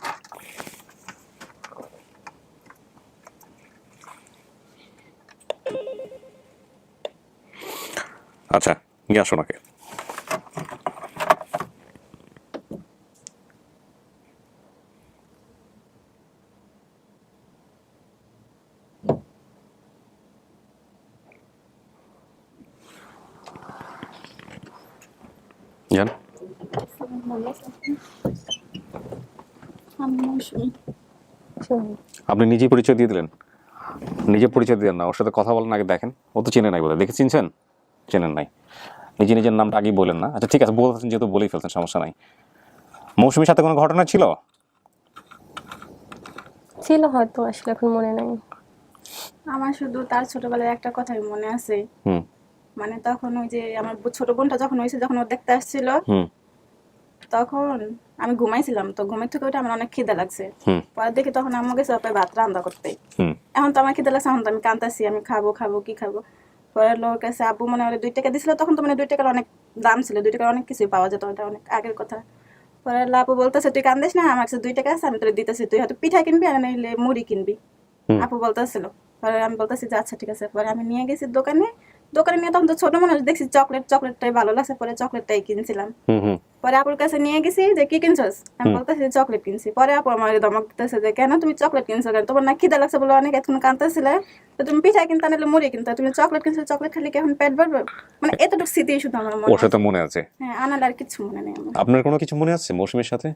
আচ্ছা, নিয়ে আসো নাকি। জান, আপনি নিজে পরিচয় দিয়ে দিলেন? নিজে পরিচয় দিলেন না, ওর সাথে কথা বলেন আগে, দেখেন ও তো চেনে নাই বোধহয়। দেখে চিনছেন? চেনেন নাই। নিজের নামটা আগেই বলেন না। আচ্ছা ঠিক আছে, বলতেছেন যেহেতু বলেই ফেলছেন, সমস্যা নাই। মৌসুমীর সাথে কোনো ঘটনা ছিল? ছিল হয়তো, আসলে এখন মনে নাই। আমার শুধু তার ছোটবেলায় একটা কথাই মনে আছে, হুম মানে তখন ওই যে আমার ছোট বোনটা যখন হয়েছে, যখন ও দেখতে আসছিল, হুম তখন আমি ঘুমাইছিলাম, তো ঘুমের থেকে ওইটা আমার অনেক খিদে লাগছে। হুম পরে দেখি তখন আম্মু গেছে ওপরে ভাত রান্না করতে। হুম এখন তো আমার খিদে লাগছে, এখন তো আমি কাঁদতেছি, আমি খাবো কি খাবো। পরে লোর কাছে আব্বু মনে হয় 2 টাকা দিছিল, তখন তো মানে 2 টাকার অনেক দাম ছিল, 2 টাকার অনেক কিছু পাওয়া যেত, ওটা অনেক আগের কথা। পরে আপু বলতেছে তুই কান্দিস না, আমার কাছে 2 টাকা আছে, আমি তোর দিতেছি, তুই হয়তো পিঠা কিনবি আর নাইলে মুড়ি কিনবি, আপু বলতেছিল। পরে আমি বলতেছি যে আচ্ছা ঠিক আছে। পরে আমি নিয়ে গেছি দোকানে নিয়ে, তখন তো ছোট মানুষ, দেখছি চকলেটটাই ভালো লাগছে, পরে চকলেটটাই কিনছিলাম। হুম পরে আপুর কাছে নিয়ে গেছি যে কি কিনছস, আমি বলতেছি চকলেট কিনছি। পরে আপু আমার ধমক দিতেছে যে কেন তুমি চকলেট কিনছো, কেন তোমার না খিদা লাগছে বলে অনেক এখন কাঁদতেছিলে, তো তুমি পিঠা কিনতে নাহলে মুড়ি কিনতে, তুমি চকলেট কিনছো, চকলেট খেলে কি এখন পেট ভরবে? মানে এতটুকু স্মৃতি শুধু আমার মনে ওর সাথে মনে আছে। হ্যাঁ, আনার আর কিছু মনে নেই আমার। আপনার কোনো কিছু মনে আছে মৌসুমীর সাথে?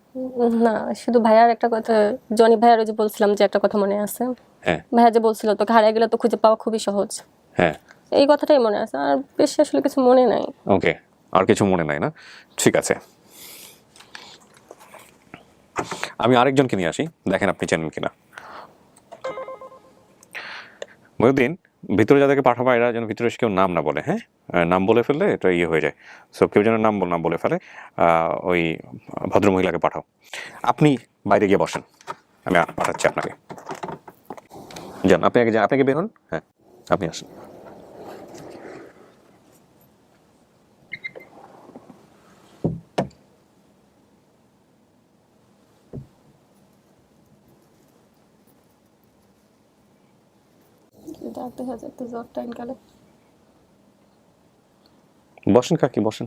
না, শুধু ভাইয়ার একটা কথা, জনি ভাইয়ার ওই যে বলছিলাম যে একটা কথা মনে আছে, হ্যাঁ ভাইয়া যে বলছিল তোকে হারিয়ে গেলে তো খুঁজে পাওয়া খুবই সহজ, হ্যাঁ, এই কথাটাই মনে আছে, আর বেশি আসলে কিছু মনে নাই। ওকে, আর কিছু মনে নাই না? ঠিক আছে, আমি আরেকজনকে নিয়ে আসি, দেখেন আপনি চেনেন কিনা। মহিউদ্দিন, ভিতরে যাদেরকে পাঠাবো এরা যেন ভিতরে এসে কেউ নাম না বলে। হ্যাঁ, নাম বলে ফেললে এটা ইয়ে হয়ে যায়, সো কেউ যেন নাম না বলে ফেলে। ওই ভদ্রমহিলাকে পাঠাও। আপনি বাইরে গিয়ে বসেন, আমি পাঠাচ্ছি আপনাকে। যান, আপনি আগে বের হন। হ্যাঁ, আপনি আসেন। দেখা যায় তো জ্বর টাইম কালে। বসেন কাকি, বসেন।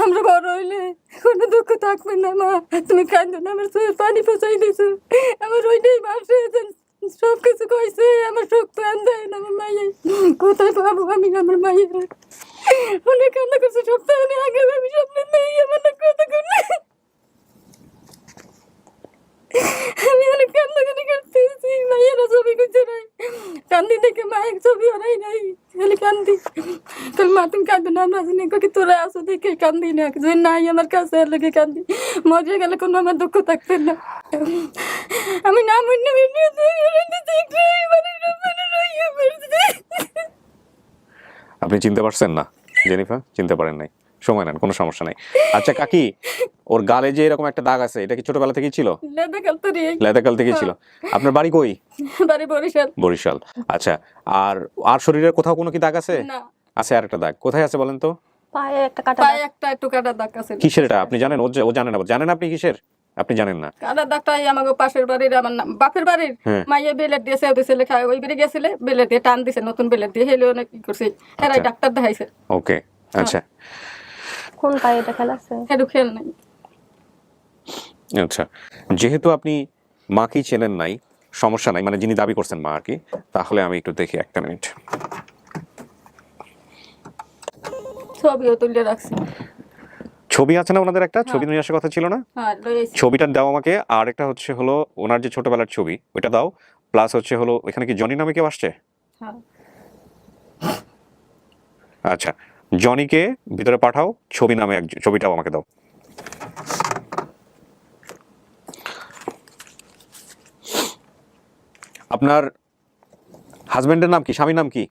আমরা বড় হইলে কোনো দুঃখ থাকবে না মা, তুমি কাঁদো না, আমার চোখে পানি পচাই দিছো, আমার ওইটাই বাসে সব কিছু কইছে, আমার শক্ত আন দেয় না আমার মাইয়াই, কোথায় পাবো আমি আমার মাইয়ের? অনেক কান্না করছে, সপ্তাহে আগে আমি স্বপ্নে নেই আমার না কথা করলে আমি অনেক কান্নাকানি করতেছি, মাইয়েরা ছবি করছে নাই, কান্দি দেখে মায়ের ছবি হারাই নাই, খালি কান্দি। তোর মা তুমি কাঁদো না, আমরা জানি কি তোরা আসো দেখে কান্দি না, যদি নাই আমার কাছে আর লেগে কান্দি, মরে গেলে কোনো আমার দুঃখ থাকবে না। আমি না মনে আপনি চিনতে পারছেন না জেনিফার? চিনতে পারেন নাই, সময় নেন, কোনো সমস্যা নাই। আচ্ছা কাকি, ওর গালে যে এরকম একটা দাগ আছে, এটা কি ছোটবেলা থেকেই ছিল? লেদাকাল থেকেই ছিল। আপনার বাড়ি কই? বাড়ি বরিশাল। বরিশাল। আচ্ছা, আর শরীরের কোথাও কোনো কি দাগ আছে? না। আছে আর একটা দাগ, কোথায় আছে বলেন তো? পায়ে একটা কাটা পায়ে একটা একটু কাটা দাগ আছে। কিসের এটা আপনি জানেন? ও জানেন না, জানেন আপনি কিসের? আপনি জানেন না? কাটা দাগটা আমাকে পাশের বাড়ির, আমার বাপের বাড়ির মাইয়া বেলেট দিয়েছে, ওদের ছেলে খায়, ওই বেড়ে গেছিলে বেলেট দিয়ে টান দিছে, নতুন বেলেট দিয়ে, হেলে অনেক কি করছে, এরাই ডাক্তার দেখাইছে। ওকে, আচ্ছা কোন পায়ে এটা খেলাছে? হেডু খেল নাই। আচ্ছা, যেহেতু আপনি মাকেই চেনেন নাই, সমস্যা নাই, মানে যিনি দাবি করছেন মা আর কি, তাহলে আমি একটু দেখি, একটা মিনিট। ছবিও তুলে রাখছি। ছবি আছে না ওনাদের? একটা ছবি নিয়ে আসার কথা ছিল না? হ্যাঁ, লইছি। ছবিটা দাও আমাকে। আর একটা হচ্ছে হলো ওনার যে ছোটবেলার ছবি, ওইটা দাও। প্লাস হচ্ছে হলো এখানে কি জনি নামে কেউ আসছে? হ্যাঁ। আচ্ছা, জনিকে ভিতরে পাঠাও, ছবি নামে ছবিটাও আমাকে দাও। আপনার হাজবেন্ডের নাম কি, স্বামীর নাম কি?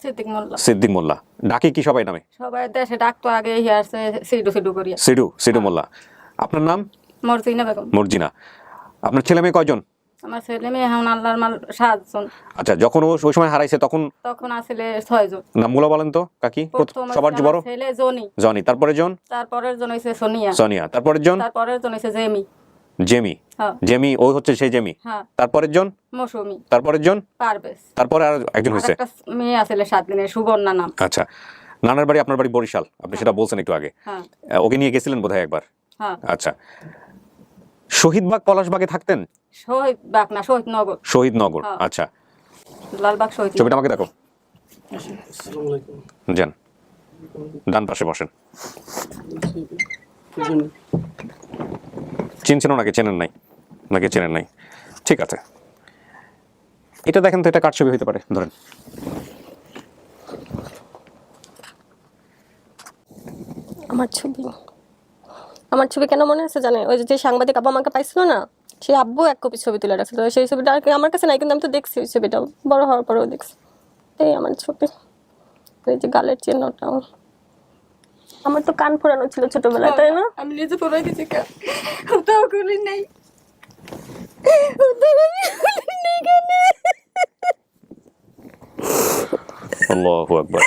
সিদ্দিক মোল্লা। সিদ্দিক মোল্লা। ডাকে কি সবাই নামে? সবাই দেশে ডাকতো আগে, আসছে সিডু সিডু করিয়া। সিডু মোল্লা। আপনার নাম? মর্জিনা বেগম। মর্জিনা। আপনার ছেলে মেয়ে কয়জন? আমার ছেলে মেয়ে এখন আল্লাহর মাল 7 জন। আচ্ছা, যখন ও ওই সময় হারাইছে তখন আসলে 6 জন। নামগুলো বলেন তো কাকি। সবার যে বড় ছেলে জনি। জনি, তারপরে জন, তারপরের জন হইছে সোনিয়া। সোনিয়া, তারপরের জন, তারপরের জন হইছে জেমি। জেমি। হ্যাঁ। জেমি, ওই হচ্ছে সেই জেমি। হ্যাঁ। তারপরের জন মৌসুমি। তারপরের জন পারভেজ। তারপরে আর একজন হইছে। একটা মেয়ে আসলে 7 দিনের, সুবর্ণা নাম। আচ্ছা, নানার বাড়ি আপনার বাড়ি বরিশাল, আপনি সেটা বলছেন একটু আগে। হ্যাঁ। ওকে নিয়ে গেছিলেন বোধহয় একবার। হ্যাঁ। আচ্ছা, শহীদবাগ পলাশবাগে থাকতেন? শহীদবাগ না, শহীদনগর। শহীদনগর। হ্যাঁ। আচ্ছা, লালবাগ শহীদ। ছবিটা আমাকে দেখো। যান, ডান পাশে বসেন। চিনছেন ওনাকে? চেনেন নাই? ওনাকে চেনেন নাই, ঠিক আছে। এটা দেখেন তো, এটা কার ছবি হইতে পারে? ধরেন। আমার ছবি কেন মনে আছে জানে? ওই যে সাংবাদিক আব্বা আমাকে পাইছিল না, সেই আব্বু এক কপি ছবি তুলে রাখছিল, সেই ছবিটা আর কি আমার কাছে নাই, কিন্তু আমি তো দেখছি ওই ছবিটা, বড় হওয়ার পরেও দেখছি। এই আমার ছবি, ওই যে গালের চিহ্নটাও। আমার তো কান ফোরানো ছিল ছোটবেলায়, তাই না? আমি নিজে ফোরাই দিছি কান, ওটাও করি নাই। আল্লাহু আকবার।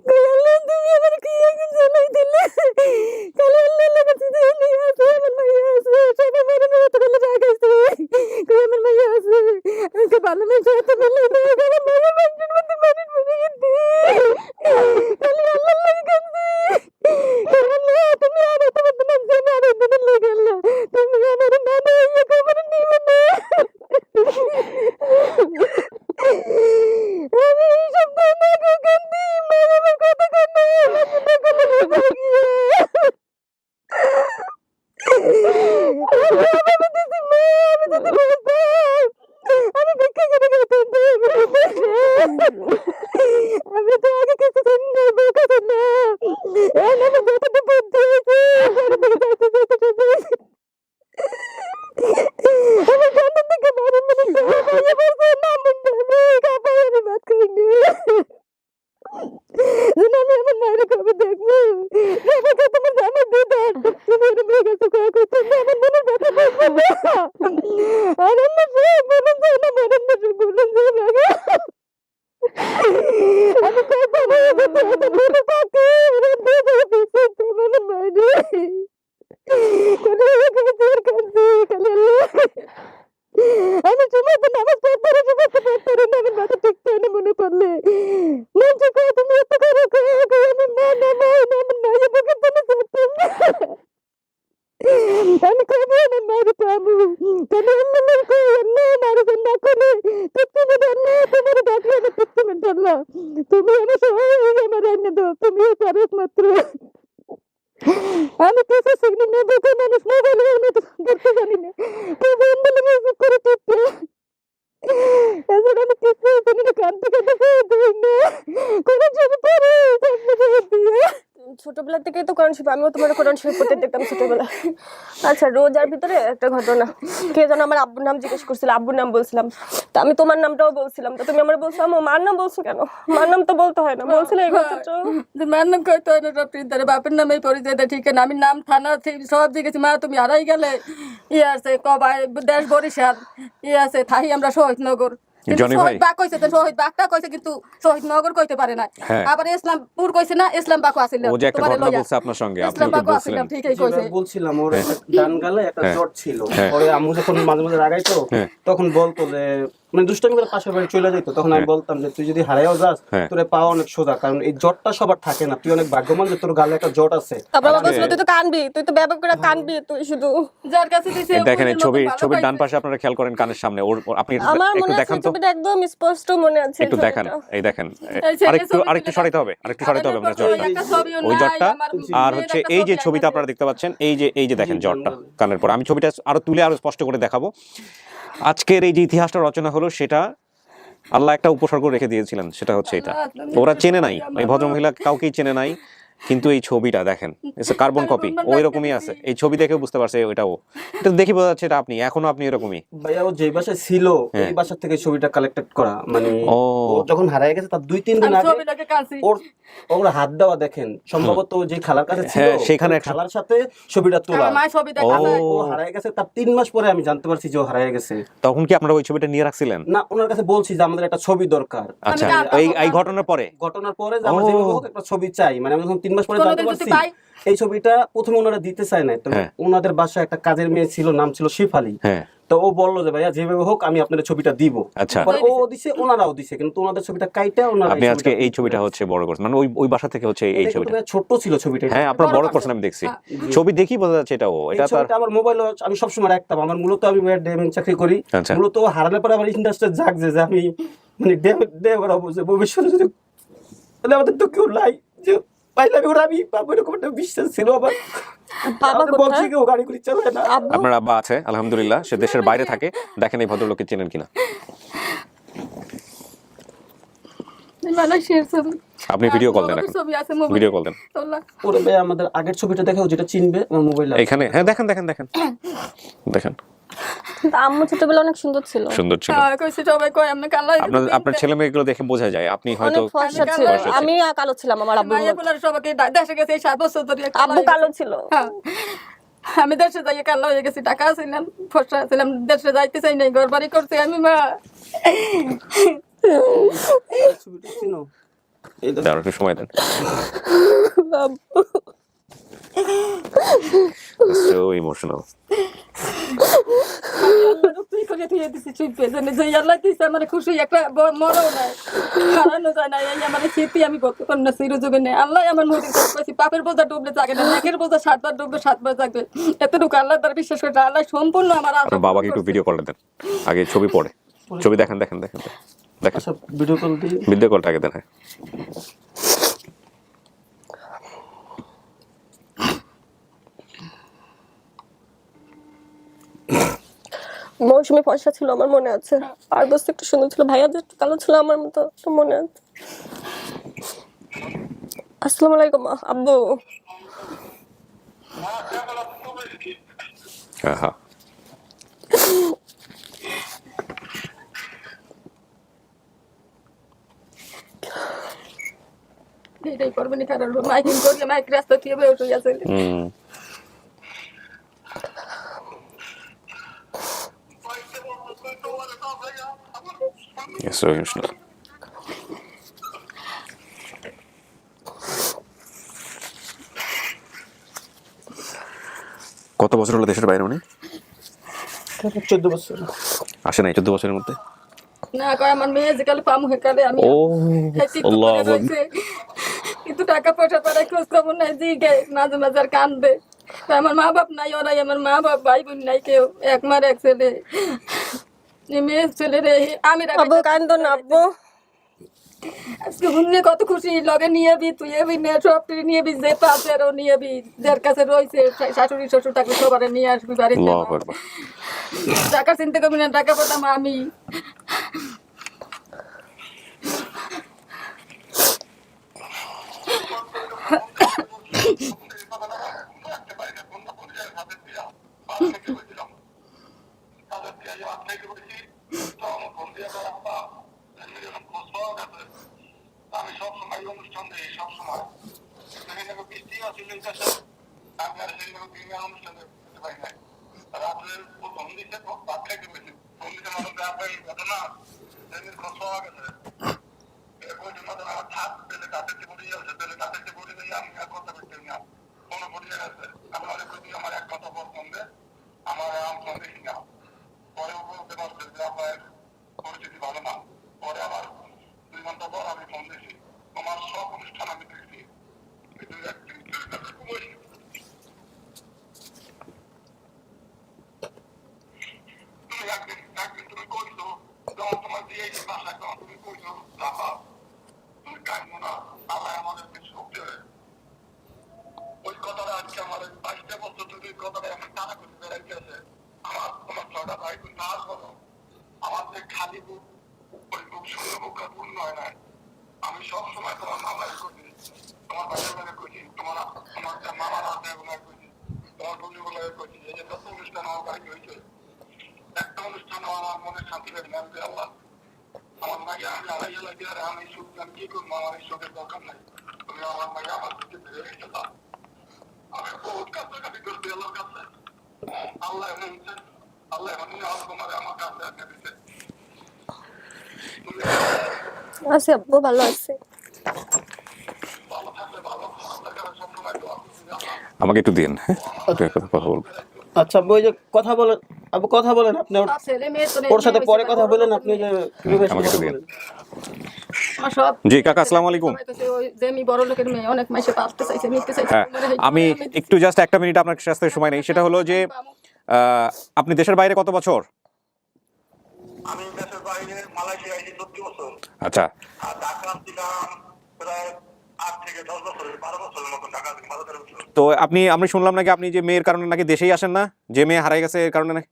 তুমি আমার কি এখন জানাই দিলে? কালে আল্লাহ লাগাতে দিয়ে নিয়ে আসো, আমার মাইয়া আছে, সবাই মেরে মেরে তো বলে জাগাইছে, আমার মাইয়া আছে, আমাকে ভালো মেয়ে চাইতে বলে না, আমার মাইয়া বাঞ্চের মধ্যে বাড়ির মধ্যে গেছে, কালে আল্লাহ লাগাতে, আল্লাহ তুমি আর তোমার নাম জানো আর তোমার লাগাল্লা, তুমি আমার না না ইয়ে খবর নিবে না। আমি ভিক্ষা করে আমি তো আগে কিছু জানি না বলতে না আমি যতটুকু বুদ্ধি হয়েছে আমি জানি না কেন আমি মনে করি না মনে কাপাই আমি বাদ করিনি আমি আমার মায়ের কবে দেখবো আমাকে তোমার জামার দিদা তুমি আমার মেয়ে কাছে কয়া করছো না আমার মনের কথা বলবো না আর আমার সব বলুন যায় না মনের মধ্যে বলুন যায় লাগে আমি কথা বলবো বলে থাকি দিয়ে যাবে পিছিয়ে তোমার মায়ের আমি সময় তো নামাজ পড়তে পারি না আমি মাথা টিকতে না মনে পড়লে মঞ্চে কয়ে তুমি এত করে আমি মা না আমার মায়ের বুকে তুমি করতাম আমি কবে আমার মায়ের পাবো কেন অন্য কই অন্য মারে না করে তুমি বললে তোমার ডাকলে আমি তুমি বললা তুমি আমার সবাই আমার রান্না দাও তুমি পারো মাত্র আমি কিছু শিখনি না দেখো মানুষ মোবাইলে আমি দেখতে জানি না তো বন্ধু মিউজিক করে টিপতে এজন্য আমি কিছু জানি না কান থেকে দেখে দিই না কোন ছবি পড়ে দিয়ে ছোটবেলা থেকেই তো কোরআন শরীফ, আমিও তোমার কোরআন শরীফ পড়তে দেখতাম ছোটবেলা। আচ্ছা, রোজার ভিতরে একটা ঘটনা, কে যেন আমার আব্বুর নাম জিজ্ঞেস করছিল, আব্বুর নাম বলছিলাম, তা আমি তোমার নামটাও বলছিলাম, তো তুমি আমার বলছো আমার মার নাম বলছো কেন? মার নাম তো বলতে হয় না, বলছিলে এই কথাটা। মার নাম কইতে হয় না, সব ধরে বাপের নামেই পরিচয় দেয়, ঠিক না? আমি নাম থানা সব জিজ্ঞেস, মা তুমি হারাই গেলে ই আছে কবাই দেশ বরিশাল ই আছে থাই আমরা শহীদনগর, শহীদ বাগ কইছে তো শহীদ বাগটা কইছে কিন্তু শহীদ নগর কইতে পারে না। আবার ইসলামপুর কইছে না, ইসলাম বাগ আছিল। ও যে একটা ঘটনা বলছে আপনার সঙ্গে, আপনি কি বলছিলেন? ঠিকই কইছে, বলছিলাম ওর ডান গালে একটা জট ছিল, পরে আম্মু যখন মাঝে মাঝে রাগাইতো তখন বলতো যে মানে দুষ্টামি করে পাশের বাড়ি চলে যেত, তখন আমি বলতাম যে তুই যদি হারাইও যাস তোরে পাওয়া অনেক সোজা, কারণ এই জটটা সবার থাকে না, তুই অনেক ভাগ্যবান যে তোর গালে একটা জট আছে। তারপর বাবা বলছিল তুই তো কানবি, তুই তো ব্যাপক করে কানবি, তুই শুধু যার কাছে দিছে। দেখেন এই ছবির ডান পাশে আপনারা খেয়াল করেন কানের সামনে, আপনি একটু দেখান তো, ছবিটা একদম স্পষ্ট মনে আছে, একটু দেখান, এই দেখেন আরেকটু সরাইতে হবে, আপনার ওই জটটা। আর হচ্ছে এই যে ছবিটা আপনারা দেখতে পাচ্ছেন, এই যে দেখেন জটটা কানের পর, আমি ছবিটা আরো তুলে আরো স্পষ্ট করে দেখাবো। আজকের এই যে ইতিহাসটা রচনা হলো সেটা আল্লাহ একটা উপসর্গ রেখে দিয়েছিলেন, সেটা হচ্ছে এটা। ওরা চেনে নাই, এই ভদ্রমহিলা কাউকেই চেনে নাই, কিন্তু এই ছবিটা দেখেন, কার্বন কপি ওই রকমই আছে, এই ছবি দেখে বুঝতে পারছে ওটাও, এটা দেখি বোঝা যাচ্ছে এটা আপনি, এখনো আপনি এরকমই। ভাইয়া ও যে বাসায় ছিল এই বাসা থেকে ছবিটা কালেক্টেড করা, মানে ও যখন হারিয়ে গেছে তার 2-3 দিন আগে ওর হাত দেওয়া দেখেন, সম্ভবত যে খালার কাছে ছিল সেখানে খালার সাথে ছবিটা তোলা, ও হারিয়ে গেছে তার 3 মাস পরে আমি জানতে পারছি যে ও হারিয়ে গেছে। তখন কি আপনারা ওই ছবিটা নিয়ে রাখছিলেন? না, ওনার কাছে বলছি যে আমাদের একটা ছবি দরকার। আচ্ছা, এই ঘটনার পরে যে আমার যেভাবে হোক একটা ছবি চাই, মানে আমি যখন 3 মাস পরে জানতে পারছি এই ছবিটা প্রথমে ওনারা দিতে চায় না, তো ওনাদের বাসায় একটা কাজের মেয়ে ছিল, নাম ছিল শিফালি, তো ও বললো যে ভাইয়া যেভাবে হোক আমি আপনাদের ছবিটা দিব। আচ্ছা, পরে ও দিছে, ওনারাও দিছে, কিন্তু ওনাদের ছবিটা কাইটা ওনারা আপনি আজকে এই ছবিটা হচ্ছে বড় করছেন, মানে ওই বাসা থেকে হচ্ছে এই ছবিটা ছোট ছিল ছবিটা, হ্যাঁ আপনারা বড় করছেন, আমি দেখছি ছবি দেখি বোঝা যাচ্ছে এটা ও। এটা তো আমার মোবাইল আমি সবসময় রাখতাম, আমার মূলত আমি ডেমিং চাকরি করি, মূলত হারানোর পরে আমার ইন্টারেস্ট জাগছে যে আমি মানে ভবিষ্যতে যদি আমাদের তো কেউ নাই যে আপনার আব্বা আছে আলহামদুলিল্লাহ, সে দেশের বাইরে থাকে, দেখেন এই ভদ্রলোককে চেনেন কিনা। আপনি ভিডিও কল দেন, ভিডিও কল দেন। ওরে ভাই আমাদের আগের ছবিটা দেখাও যেটা চিনবে আমার মোবাইলে এখানে, হ্যাঁ দেখেন আম্মু ছোটবেলা অনেক সুন্দর ছিল। আপনার ছেলে মেয়েগুলো দেখে বোঝা যায় আপনি হয়তো আমি কালো ছিলাম, আমার আব্বু আব্বু কালো ছিল। আমি দেশে যাই কালো হয়ে গেছি, টাকা ছিলাম, ফসা ছিলাম, দেশে যাইতে চাই নাই, ঘর বাড়ি করছি আমি। মা সময় দেন, so emotional. খুশি একটা মরও নাই, হারানো যায় না, এই আমার স্মৃতি আমি বলতে পারি না চিরযুগে নেই। আল্লাহ আমার মধ্যে পাপের বোঝা ডুবলে থাকে না, নাকের বোঝা 7 বার ডুবলে 7 বার থাকবে, এতটুকু আল্লাহ তার বিশ্বাস করে। আল্লাহ সম্পূর্ণ আমার বাবাকে একটু ভিডিও কল দেন, আগে ছবি পড়ে, ছবি দেখেন ভিডিও কলটা আগে দেন। হ্যাঁ মৌসুমি ফর্সা ছিল আমার মনে আছে, পারভেজ একটু সুন্দর ছিল, ভাইয়া যে একটু কালো ছিল আমার মতো, তো মনে আছে। আসসালামু আলাইকুম আব্বু। আহা এটাই করবে না, কারণ মাইকিং করলে মাইক রাস্তা দিয়ে বের হয়ে আছে। Yes, so emotional. কত বছর হলো দেশের বাইরে উনি 14 বছর। আসে নাই 14 বছরের মধ্যে? না কয় আমার মেয়ে যে কালে পামু হেকালে আমি ও খাইছি তো আল্লাহ করে রইছে। কিন্তু টাকা পয়সা পারে খোঁজ খবর নাই, জিগে মাঝে মাঝে আর কান্দে। তো আমার মা বাপ নাই, ওরাই আমার মা বাপ, ভাই বোন নাই কেউ, এক মার এক ছেলে। এই মেয়ে ছেলে রে আমি আব্বু কান্দো না আব্বু। আজকে হুন্নে কত খুশি, লগে নিয়ে বি তুই এবি নে সব তুই নিয়ে বি, যে পাশেরও নিয়ে বি, যার কাছে রয়েছে শাশুড়ি শ্বশুর থাকলে সবার নিয়ে আসবি বাড়িতে। আল্লাহু আকবার। টাকা চিন্তা করবি না, টাকা পেতাম আমি। আমি সবসময় অনুষ্ঠান দিই, সবসময় বৃষ্টি আছে আমি আর সেই অনুষ্ঠান করতে পারি না। রাত্রে ফোন দিচ্ছে, ভাত খাইতে পেরেছি, ফোন দিতে মানুষ ঘটনা খোঁজ পাওয়া গেছে। আমার ছাদ পেলে কাছে পড়ে যাচ্ছে, পেলে কাছে পড়ে গিয়ে আমি আর করতে পারছি না, কোনো পড়ে গেছে। আমি অনেক আমার এক কথা পর ফোন দেয়, আমার ফোন দেখি না। পরে বলতে পারছে যে আপনার পরিস্থিতি ভালো না। পরে আবার 2 ঘন্টা পর আমি ফোন দিয়েছি, তোমার সব অনুষ্ঠান আমি দেখছি। একদিন তুমি কইছো, যখন তোমার দিয়ে বাসা তখন তুমি কইছো তুমি কাইমো না, আল্লাহ আমাদের কিছু শক্তি হয়। ওই কথাটা আজকে আমার 22টা বছর যদি কথাটা আমার টানা করে বেড়াইতে আছে। আমার তোমার 6টা ভাই বোন না বলো, আমার যে খালি বুক, ওই বুক শূন্য বুক আর পূর্ণ হয় না। আমি সবসময় তোমার মামাই করি, তোমার ভাইয়ের বেলা করি, তোমার যে মামার হাতে ওনার করি, তোমার বন্ধু বলে করি। এই যে কত অনুষ্ঠান আমার বাড়িতে হয়েছে, একটা অনুষ্ঠান আমার মনে শান্তি লাগে না। আমি আল্লাহ আমার মাকে আমি আড়াইয়া লাগে, আর আমি সুখ আমি কি করবো, আমার এই শোকের দরকার নাই। তুমি আমার মাকে আমার দিকে ফিরে রেখে দাও। আমি বহুত কাছাকাছি করছি আল্লাহর কাছে। আল্লাহ এমন আল্লাহ এমন তোমার আমার কাছে আটকে দিচ্ছে। আছি আব্বু, ভালো আছি। ভালো থাকলে ভালো, আপনার কাছে সবসময় দোয়া করছি। আমাকে একটু দিন, হ্যাঁ একটু কথা বলবো। আচ্ছা আব্বু, ওই যে কথা বলেন, আব্বু কথা বলেন, আপনি ছেলে মেয়ে তো ওর সাথে পরে কথা বলেন। আপনি যে আমাকে একটু দিন। আমার সব জি কাকা, আসসালামু আলাইকুম। ওই যে আমি বড় লোকের মেয়ে, অনেক মাসে পালতে চাইছে, নিতে চাইছে। হ্যাঁ, আমি একটু জাস্ট 1 মিনিট আপনার কাছে সময় নেই। সেটা হলো যে আপনি দেশের বাইরে কত বছর? আমি দেশের বাইরে মালয়েশিয়া আইছি 14 বছর। আচ্ছা, আর ঢাকা ছিলাম প্রায় 8 থেকে 10 বছর, 12 বছরের মতো ঢাকা থেকে 12 বছর। তো আমি শুনলাম নাকি আপনি যে মেয়ের কারণে নাকি দেশেই আসেন না, যে মেয়ে হারাই গেছে এর কারণে নাকি?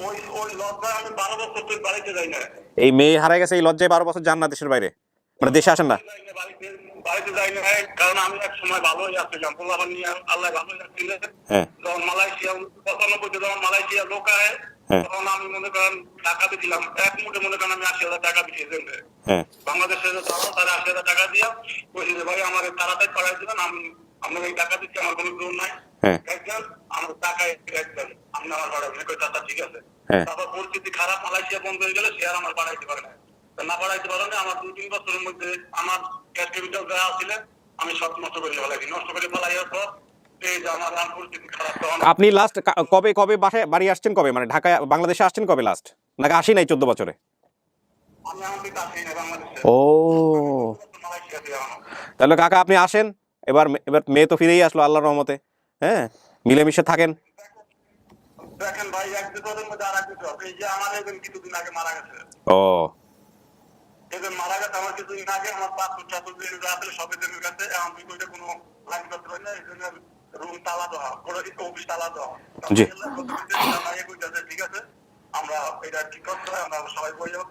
ওই লজ্জায় আমি 12 বছর থেকে বাড়িতে যাই না। এই মেয়ে হারাই গেছে এই লজ্জায় 12 বছর যান না দেশের বাইরে, মানে দেশে আসেন না? বাড়িতে যাই না, কারণ আমি এক সময় ভালোই আসছিলাম, পোলাপান নিয়ে আল্লাহ ভালোই আসছিলেন। হ্যাঁ যখন মালয়েশিয়া 95 যখন মালয়েশিয়া লোক আয়, হ্যাঁ তখন আমি মনে করেন টাকা দিয়েছিলাম, এক মুঠে মনে করেন আমি 80,000 টাকা দিয়েছি। হ্যাঁ বাংলাদেশের তারা 80,000 টাকা দিয়া বলছি যে ভাই আমার তাড়াতাড়ি করাই দিবেন, আমি আপনাকে এই টাকা দিচ্ছি, আমার কোনো লোন নাই, হ্যাঁ একজন আমার টাকা একজন আপনি আমার বাড়াবেন। চাচা ঠিক আছে। হ্যাঁ তারপর পরিস্থিতি খারাপ, মালয়েশিয়া বন্ধ হয়ে গেলে সে আর আমার বাড়াইতে পারে না। না বাড়াইতে পারে না, আমার 2-3 বছরের মধ্যে আমার ক্যাশ ক্যাপিটাল যা ছিল আমি সব নষ্ট করে ফেলাইছি। নষ্ট করে ফেলাইয়ার পর এই যে আমার পরিস্থিতি খারাপ। তখন আপনি লাস্ট কবে বাসায় বাড়ি আসছেন কবে, মানে ঢাকায় বাংলাদেশে আসছেন কবে লাস্ট, নাকি আসি নাই 14 বছরে? আমি আমাদের কাছেই না বাংলাদেশে, ও মালয়েশিয়াতে আমার। তাহলে কাকা আপনি আসেন, এবার মেয়ে তো ফিরেই আসলো আল্লাহর রহমতে। হ্যাঁ, মিলেমিশে থাকেন। দেখেন ভাই, এক বিপদের মধ্যে আর এক বিপদ। এই যে আমার একজন কিছুদিন আগে মারা গেছে, ও এদের মারা গেছে আমার কিছুদিন আগে। আমার পাসপোর্ট আসলে সবের কাছে, এখন দুই কোটি কোনো লাইন করতে পারি না, এই জন্য রুম তালা দেওয়া, অফিস তালা দেওয়া। জি। ঠিক আছে, এটা কি করতে হয় আমরা সবাই বইও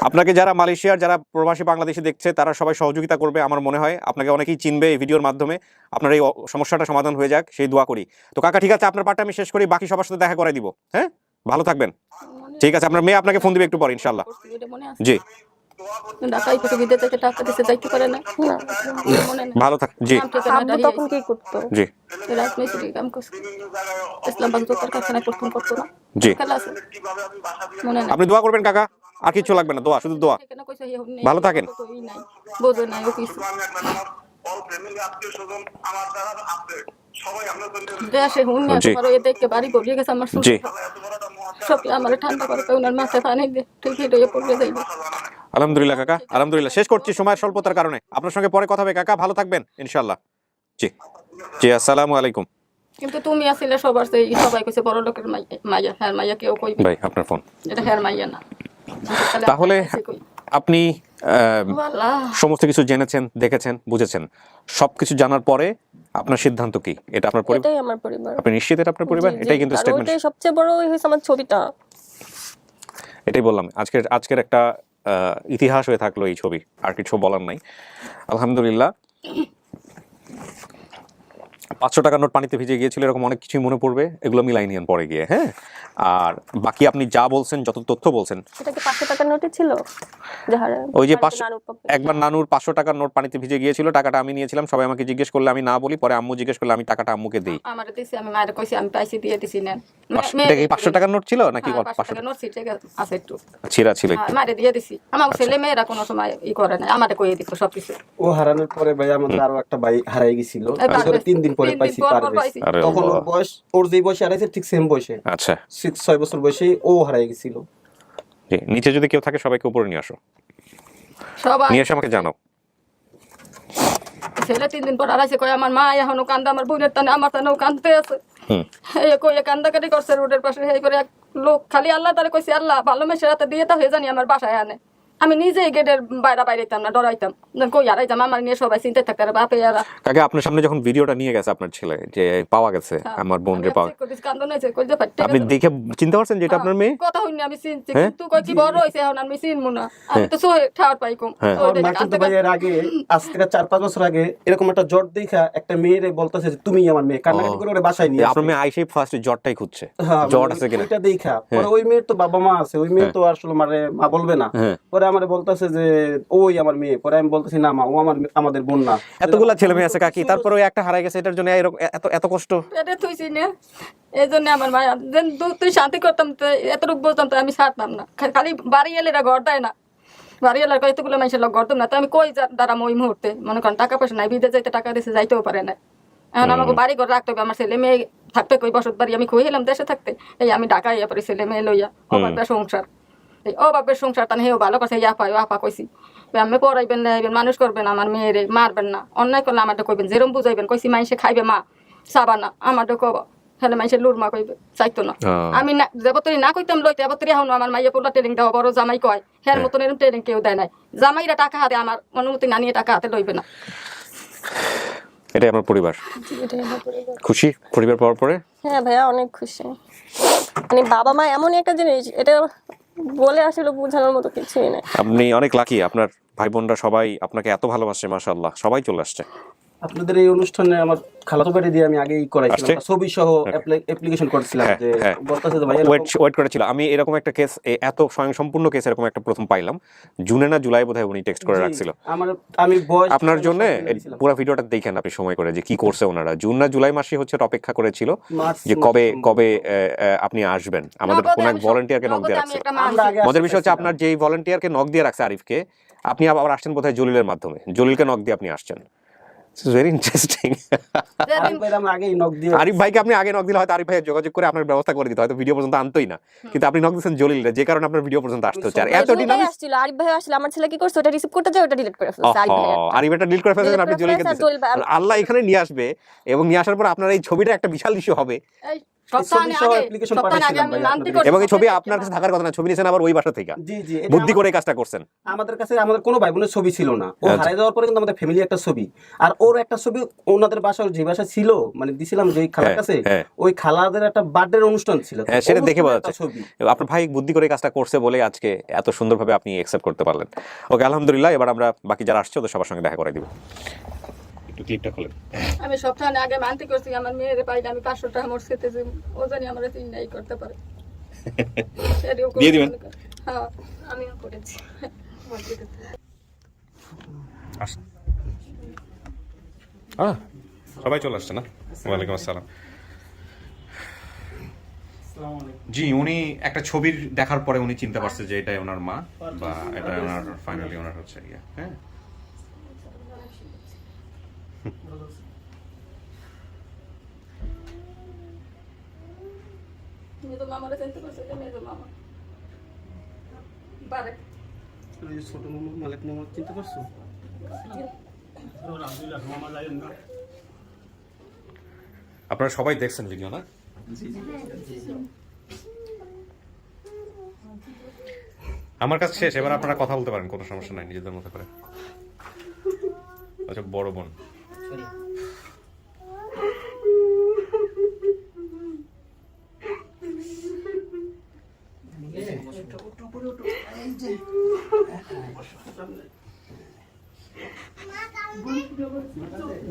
আপনাকে যারা মালয়েশিয়ার যারা প্রবাসী বাংলাদেশি দেখছে তারা সবাই সহযোগিতা করবে আমার মনে হয়, আপনাকে অনেকেই চিনবে এই ভিডিওর মাধ্যমে, আপনার এই সমস্যাটা সমাধান হয়ে যাক সেই দোয়া করি। তো কাকা ঠিক আছে, আপনার পার্টটা আমি শেষ করি, বাকি সবার সাথে দেখা করে দিব। হ্যাঁ, ভালো থাকবেন। ঠিক আছে, আপনার মেয়ে আপনাকে ফোন দিবে একটু পরে ইনশাল্লাহ। এটা মনে আছে জি, ঢাকায় কিছু বিদেশ থেকে টাকা দিতে যাইতে পারে না না মনে নেই ভালো থাক। জি নাম ঠিকানা আব্বু দাঁড়িয়ে তখন কি করতো? জি রাজমিস্ত্রি কাম করছে ইসলামবাগ জোতার কারখানায় প্রথম করতো না জি, খেলা আছে মনে নেই আপনি দোয়া করবেন কাকা, আর কিছু লাগবে না, দোয়া, শুধু দোয়া। এখানে কইছে ইয়ে নেই, ভালো থাকেন। কই নাই বোঝে নাই ও কিছু অল ফ্যামিলি আত্মীয় স্বজন আমার দ্বারা আছে সবাই আমরা দেশে হুন না জি। তোমার ওই দেখে বাড়ি ভরিয়ে গেছে আমার জি সব আমার ঠান্ডা করে ওনার মাথায় পানি দিয়ে ঠিক হয়ে পড়ে যাইবে আলহামদুলিল্লাহ কাকা, আলহামদুলিল্লাহ। শেষ করছি সময়ের স্বল্পতার কারণে, আপনার সঙ্গে পরে কথা হবে কাকা, ভালো থাকবেন ইনশাল্লাহ। জি জি, আসসালামু আলাইকুম। কিন্তু তুমি আসলে সবার সেই সবাই কইছে বড় লোকের মাইয়া হ্যাঁ মাইয়া কেউ কইবে ভাই আপনার ফোন। এটা হ্যাঁ মাইয়া না তাহলে আপনি আল্লাহ সমস্ত কিছু জেনেছেন, দেখেছেন, বুঝেছেন, সবকিছু জানার পরে আপনার সিদ্ধান্ত কি? এটা আপনার পরিবার, এটাই আমার পরিবার। আপনি নিশ্চিত এটা আপনার পরিবার? জি, জি, এটাই কিন্তু আর স্টেটমেন্ট। ওইটাই সবচেয়ে বড় হয়েছে আমার ছবিটা। এটাই বললাম, আজকের একটা ইতিহাস হয়ে থাকলো এই ছবি, আর কিছু বলার নাই। আলহামদুলিল্লাহ। 500 টাকার নোট পানিতে ভিজে গিয়েছিল, এরকম অনেক কিছুই মনে পড়বে, এগুলো মিলাই নিয়েন পরে গিয়ে। হ্যাঁ, আর বাকি আপনি যা বলছেন, যত তথ্য বলছেন, সেটা কি 500 টাকার নোটই ছিল? যাহারা ওই যে বাড়িতে 500 নানুর পাপ্পা। একবার নানুর 500 টাকার নোট পানিতে ভিজে গিয়েছিল, টাকাটা আমি নিয়েছিলাম, সবাই আমাকে জিজ্ঞেস করলে আমি না বলি, পরে আম্মু জিজ্ঞেস করলে আমি টাকাটা আম্মুকে দিই। আমার দিছি আমি মায়ের কইছি আমি পাইছি দিয়ে দিছি নেন এটা কি 500 টাকার নোট ছিল নাকি? 500 500 টাকা নোট ঠিক আছে একটু ছিঁড়া ছিল একটু। মারে দিয়ে দিছি আমার ছেলে মেয়েরা কোনো সময় ই করে না আমারে কইয়ে দিত সবকিছু ও হারানোর পরে ভাই আমাদের আরো একটা ভাই হারাই গেছিল, আসলে 3 দিন পরে পাইছি পারভেজ। আরে তখন ওর আল্লাহ। বয়স, ওর যেই বয়সে হারাইছে ঠিক সেম বয়সে, আচ্ছা 6 বছর বয়সে ও হারাই গেছিল। জি, নিচে যদি কেউ থাকে সবাইকে উপরে নিয়ে আসো, সবাই নিয়ে এসে আমাকে জানাও। ছেলে 3 দিন পর আড়াইছে কই আমার মা এখনো কান্দে আমার বোনের টানে আমার টানেও কান্দতে আছে হুম, এই কই কান্দাকাটি করছে রোডের পাশে এই করে এক লোক খালি আল্লাহ তারে কইছে আল্লাহ ভালো মেসে রাতে দিয়ে তা হয়ে জানি আমার বাসায় আনে আমি নিজেই গেটের বাইরেতাম না ডরাইতাম কই আড়াইতাম আমার নিয়ে সবাই চিন্তা থাকতে বাপে এরা কাকে আপনার সামনে যখন ভিডিওটা নিয়ে গেছে আপনার ছেলে, যে পাওয়া গেছে আমার বোন রে পাওয়া, কান্দন হয়েছে কই যে ফাটতে আপনি দেখে চিনতে পারছেন যে এটা আপনার মেয়ে? কথা হইনি আমি চিনছি হ্যাঁ? কিন্তু কই কি বড় হইছে এখন আমি চিনমু না আমি তো সোহে ঠাওয়ার পাই কম হ্যাঁ। ওর মা কিন্তু ভাই এর আগে, আজ থেকে 4-5 বছর আগে এরকম একটা জ্বর দেখা একটা মেয়েরে বলতেছে যে তুমি আমার মেয়ে, কান্নাকাটি করে ওরে বাসায় নিয়ে আপনার আসে। মেয়ে আইসেই ফার্স্ট জ্বরটাই খুঁজছে, হ্যাঁ, জ্বর মানে আছে কিনা। ওইটা দেখা পরে ওই মেয়ের তো বাবা মা আছে, ওই মেয়ে তো আসলে মানে মা বলবে না। হ্যাঁ। পরে আমারে বলতেছে যে ওই আমার মেয়ে, পরে আমি বলতেছি না মা, ও আমাদের বোন না। এতগুলা ছেলে মেয়ে আছে কাকি, তারপরে ওই একটা হারাই গেছে, এটার জন্য এরকম এত এত কষ্ট। পেটে থুইছি না এই জন্য আমার মায়া যেন তুই শান্তি করতাম তো এতটুকু বলতাম তো আমি ছাড়তাম না খালি বাড়ি এলে এরা ঘর দেয় না বাড়ি এলার কতগুলো মানুষের লোক ঘর দেব না তো আমি কই দাঁড়াম ওই মুহূর্তে মনে করেন টাকা পয়সা নাই বিদেশ যাইতে টাকা দিয়েছে যাইতেও পারে না এখন আমাকে বাড়ি ঘর রাখতে হবে আমার ছেলে মেয়ে থাকতে কই বসত বাড়ি আমি কই এলাম দেশে থাকতে এই আমি ঢাকায় ইয়া পারি ছেলে মেয়ে লইয়া ও বাপের সংসার এই ও বাপের সংসার তান হেও ভালো কথা ইয়া পাই আপা কইছি আমি পড়াইবেন না মানুষ করবেন আমার মেয়েরে মারবেন না অন্যায় করলে আমারটা কইবেন যেরম বুঝাইবেন কইছি মাইসে খাইবে মা চাবা না আমারটা কব হেলে মাইসে লুর মা কইবে চাইতো না আমি না যাবতরি না কইতাম লইতে যাবতরি এখন আমার মাইয়া পোলা ট্রেনিং দেওয়া বড় জামাই কয় হের মতন এরকম ট্রেনিং কেউ দেয় নাই জামাইরা টাকা হাতে আমার অনুমতি না নিয়ে টাকা হাতে লইবে না এটাই আমার পরিবার। এটাই আমার পরিবার। খুশি পরিবার পাওয়ার পরে? হ্যাঁ ভাইয়া অনেক খুশি। মানে বাবা মা এমনই একটা জিনিস, এটা বলে আসলে বোঝানোর মতো কিছুই নেই। আপনি অনেক লাকি, আপনার ভাই বোনরা সবাই আপনাকে এত ভালোবাসে, মাশাআল্লাহ, সবাই চলে আসছে। আপনাদের এই অনুষ্ঠানে আমার খালাতো বাড়ি দিয়ে আমি আগেই করাইছিলাম, আসছে? ছবি সহ অ্যাপ্লিকেশন করছিলাম যে হ্যাঁ। বলতেছে যে ভাই ওয়েট করেছিল। আমি এরকম একটা কেস, এত স্বয়ংসম্পূর্ণ কেস এরকম একটা প্রথম পাইলাম। জুনে না জুলাই বোধহয় উনি টেক্সট করে রাখছিল আমি বয়স আপনার জন্য। পুরো ভিডিওটা দেখেন আপনি সময় করে, যে কি করছে ওনারা। জুন না জুলাই মাসে হচ্ছে অপেক্ষা করেছিল যে কবে আপনি আসবেন। আমাদের কোন এক ভলান্টিয়ারকে নক দিয়ে রাখছে। মজার বিষয় হচ্ছে আপনার যেই ভলান্টিয়ারকে নক দিয়ে রাখছে আরিফকে, আপনি আবার আসছেন বোধহয় জলিলের মাধ্যমে, জলিলকে নক দিয়ে আপনি আসছেন। Very interesting. আরিফ ভাইকে আপনি আগে নক দিলে হয়তো আরিফ ভাই যোগাযোগ করে আপনার ব্যবস্থা করে দিত, হয়তো ভিডিও পর্যন্ত আনতোই না, কিন্তু আপনি নক দিয়েছেন জলিলরে, যে কারণে আপনার ভিডিও পর্যন্ত আসতে হচ্ছে। আর এত ডিনামিক আসছিল আরিফ ভাই আসলে আমার ছেলে কি করছে ওটা রিসিভ করতে যায় ওটা ডিলিট করে ফেলছে আরিফ ভাই। আরিফ এটা ডিলিট করে ফেলেছেন, আপনি জলিলকে দিয়েছেন। আল্লাহ এখানে নিয়ে আসবে এবং নিয়ে আসার পর আপনার এই ছবিটা একটা বিশাল ইস্যু হবে। ছবি সহ অ্যাপ্লিকেশন পাঠাইছিলাম ভাই আপনাদের। এবং এই ছবি আপনার কাছে থাকার কথা না, ছবি নিয়েছেন আবার ওই বাসা থেকে, জি জি, এটা বুদ্ধি করে এই কাজটা করছেন। আমাদের কাছে আমাদের কোনো ভাই বোনের ছবি ছিল না, ও আচ্ছা। হারিয়ে যাওয়ার পরে কিন্তু আমাদের ফ্যামিলি একটা ছবি, আর ওর একটা ছবি ওনাদের বাসার যে বাসা ছিল, মানে দিছিলাম যে খালার হ্যাঁ, কাছে, হ্যাঁ। ওই খালাদের একটা বার্থডে অনুষ্ঠান ছিল, তো হ্যাঁ, সেটা দেখে বোঝা অনুষ্ঠানের একটা যাচ্ছে ছবি। আপনার ভাই বুদ্ধি করে এই কাজটা করছে বলে আজকে এত সুন্দরভাবে আপনি অ্যাকসেপ্ট করতে পারলেন। ওকে, আলহামদুলিল্লাহ। এবার আমরা বাকি যারা আসছে ওদের সবার সঙ্গে দেখা করে দিব। একটু ক্লিপটা খোলেন। আমি সপ্তাহ আগে মানতে করছি আমার মেয়ের পাইলে আমি 500 টাকা মোট খেতেছি, ও জানি আমার চিন্তাই করতে পারে। দিয়ে দিবেন। হ্যাঁ, আমিও করেছি। আসুন। সবাই চলে আসছে না? ওয়ালাইকুম আসসালাম। জি, উনি একটা ছবির দেখার পরে উনি চিনতে পারছে যে এটাই ওনার মা, বা এটা ওনার ফাইনালি ওনার হচ্ছে ইয়ে। হ্যাঁ, মেজো মামারা চিনতে পারছে, এটা মেজো মামা। বারে ওই যে ছোট মামা মালিক মামা চিনতে পারছো? আপনারা সবাই দেখছেন ভিডিও না? আমার কাছে শেষ, এবার আপনারা কথা বলতে পারেন, কোনো সমস্যা নাই, নিজেদের মতো করে। আচ্ছা, বড় বোন।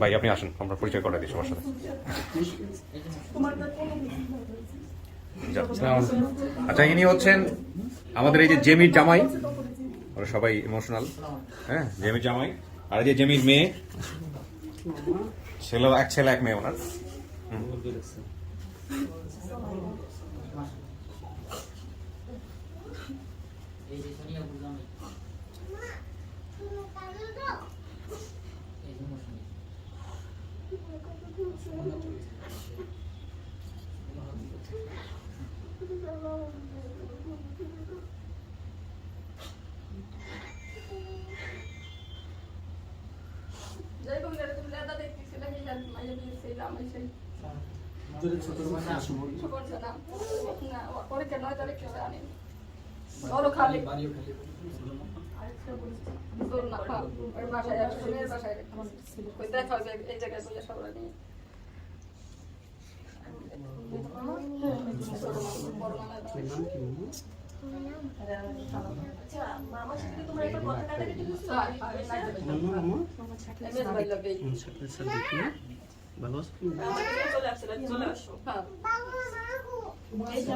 ভাই আপনি আসেন, আমরা পরিচয় করে দিই সবার সাথে। আচ্ছা, ইনি হচ্ছেন আমাদের এই যে জেমির জামাই, ওরা সবাই ইমোশনাল। হ্যাঁ, জেমির জামাই। আর এই যে জেমির মেয়ে, এক ছেলে এক মেয়ে ওনার। যাই হোক, এটা তুমি দাদা দেখতেছিলে, এই জানি মাইয়া বিয়ে সেই জামাই সেই করছে না। না, ওরে কেন তাহলে কেউ জানে না। ওরও খালি তোর না, হ্যাঁ, ওর বাসায় আসছে, মেয়ের বাসায় রেখে ওই দেখা হবে এই জায়গায় বলে সবাই নিয়ে। বড় মামার ভালো আছো? চলে আসো। হ্যাঁ,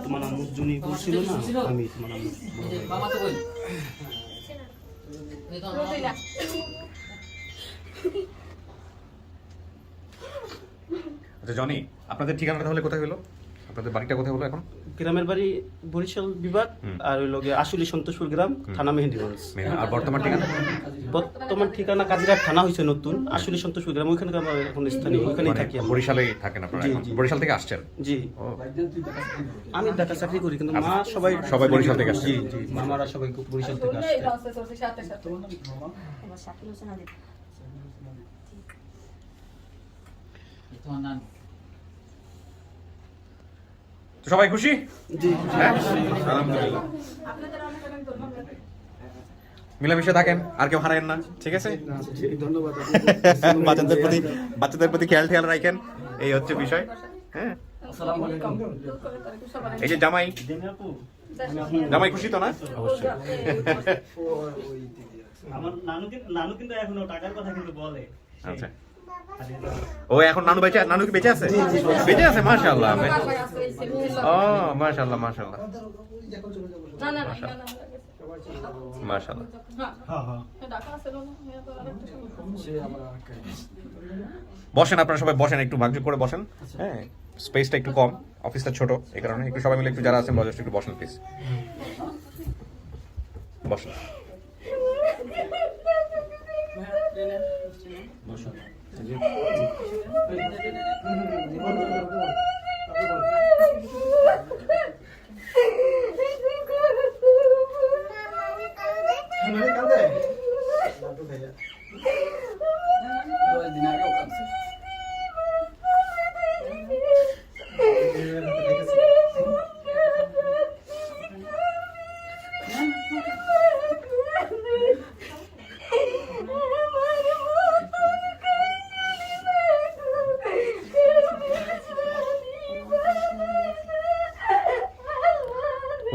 তোমার আম্মু জুনি বলছিল না, আমি তোমার আম্মু রোজিনা। আচ্ছা জনি, আপনাদের ঠিকানাটা তাহলে কোথায় হলো? আপনাদের বাড়িটা কোথায় হলো এখন? গ্রামের বাড়ি বরিশাল বিভাগ, আর ওই লগে আশুলি সন্তোষপুর গ্রাম, থানা মেহেন্দিগঞ্জ। আর বর্তমান ঠিকানা? বর্তমান ঠিকানা কাজিরাট থানা হয়েছে নতুন, আশুলি সন্তোষপুর গ্রাম, ওইখানে আমরা এখন স্থানীয়, ওইখানেই মানে থাকি আমরা। বরিশালেই থাকেন আপনারা জি, এখন? জি। বরিশাল থেকে আসছেন? জি, আমি ঢাকা চাকরি করি, কিন্তু মা সবাই বরিশাল থেকে আসছে? জি জি, মামারা সবাই বরিশাল থেকে আসছে। সাথে সাথে তো সবাই খুশি? জি, হ্যাঁ, আলহামদুলিল্লাহ। মিলেমিশে থাকেন, আর কেউ হারায়েন না, ঠিক আছে? জি, ধন্যবাদ। বাচ্চাদের প্রতি খেয়াল রাখেন, এই হচ্ছে বিষয়। হ্যাঁ, এই যে জামাই, জামাই খুশি তো না? অবশ্যই। আমার নানু কিন্তু এখনো টাকার কথা কিন্তু বলে। আচ্ছা, ও এখন নানু কি বেঁচে আছে? বেঁচে আছে, মাশাআল্লাহ। ও মাশাআল্লাহ, মাশাআল্লাহ, না না না মাশাআল্লাহ। বসেন, আপনারা সবাই বসেন, একটু ভাগ করে বসেন। হ্যাঁ, স্পেসটা একটু কম, অফিসটা ছোট, এই কারণে একটু সবাই মিলে একটু যারা আছেন বয়োজ্যেষ্ঠ একটু বসেন প্লিজ। বসেন।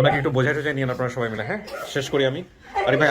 ওনাকে একটু বোঝাই টোঝাই নিয়ে আপনারা সবাই মিলে, হ্যাঁ শেষ করি আমি। আরে ভাই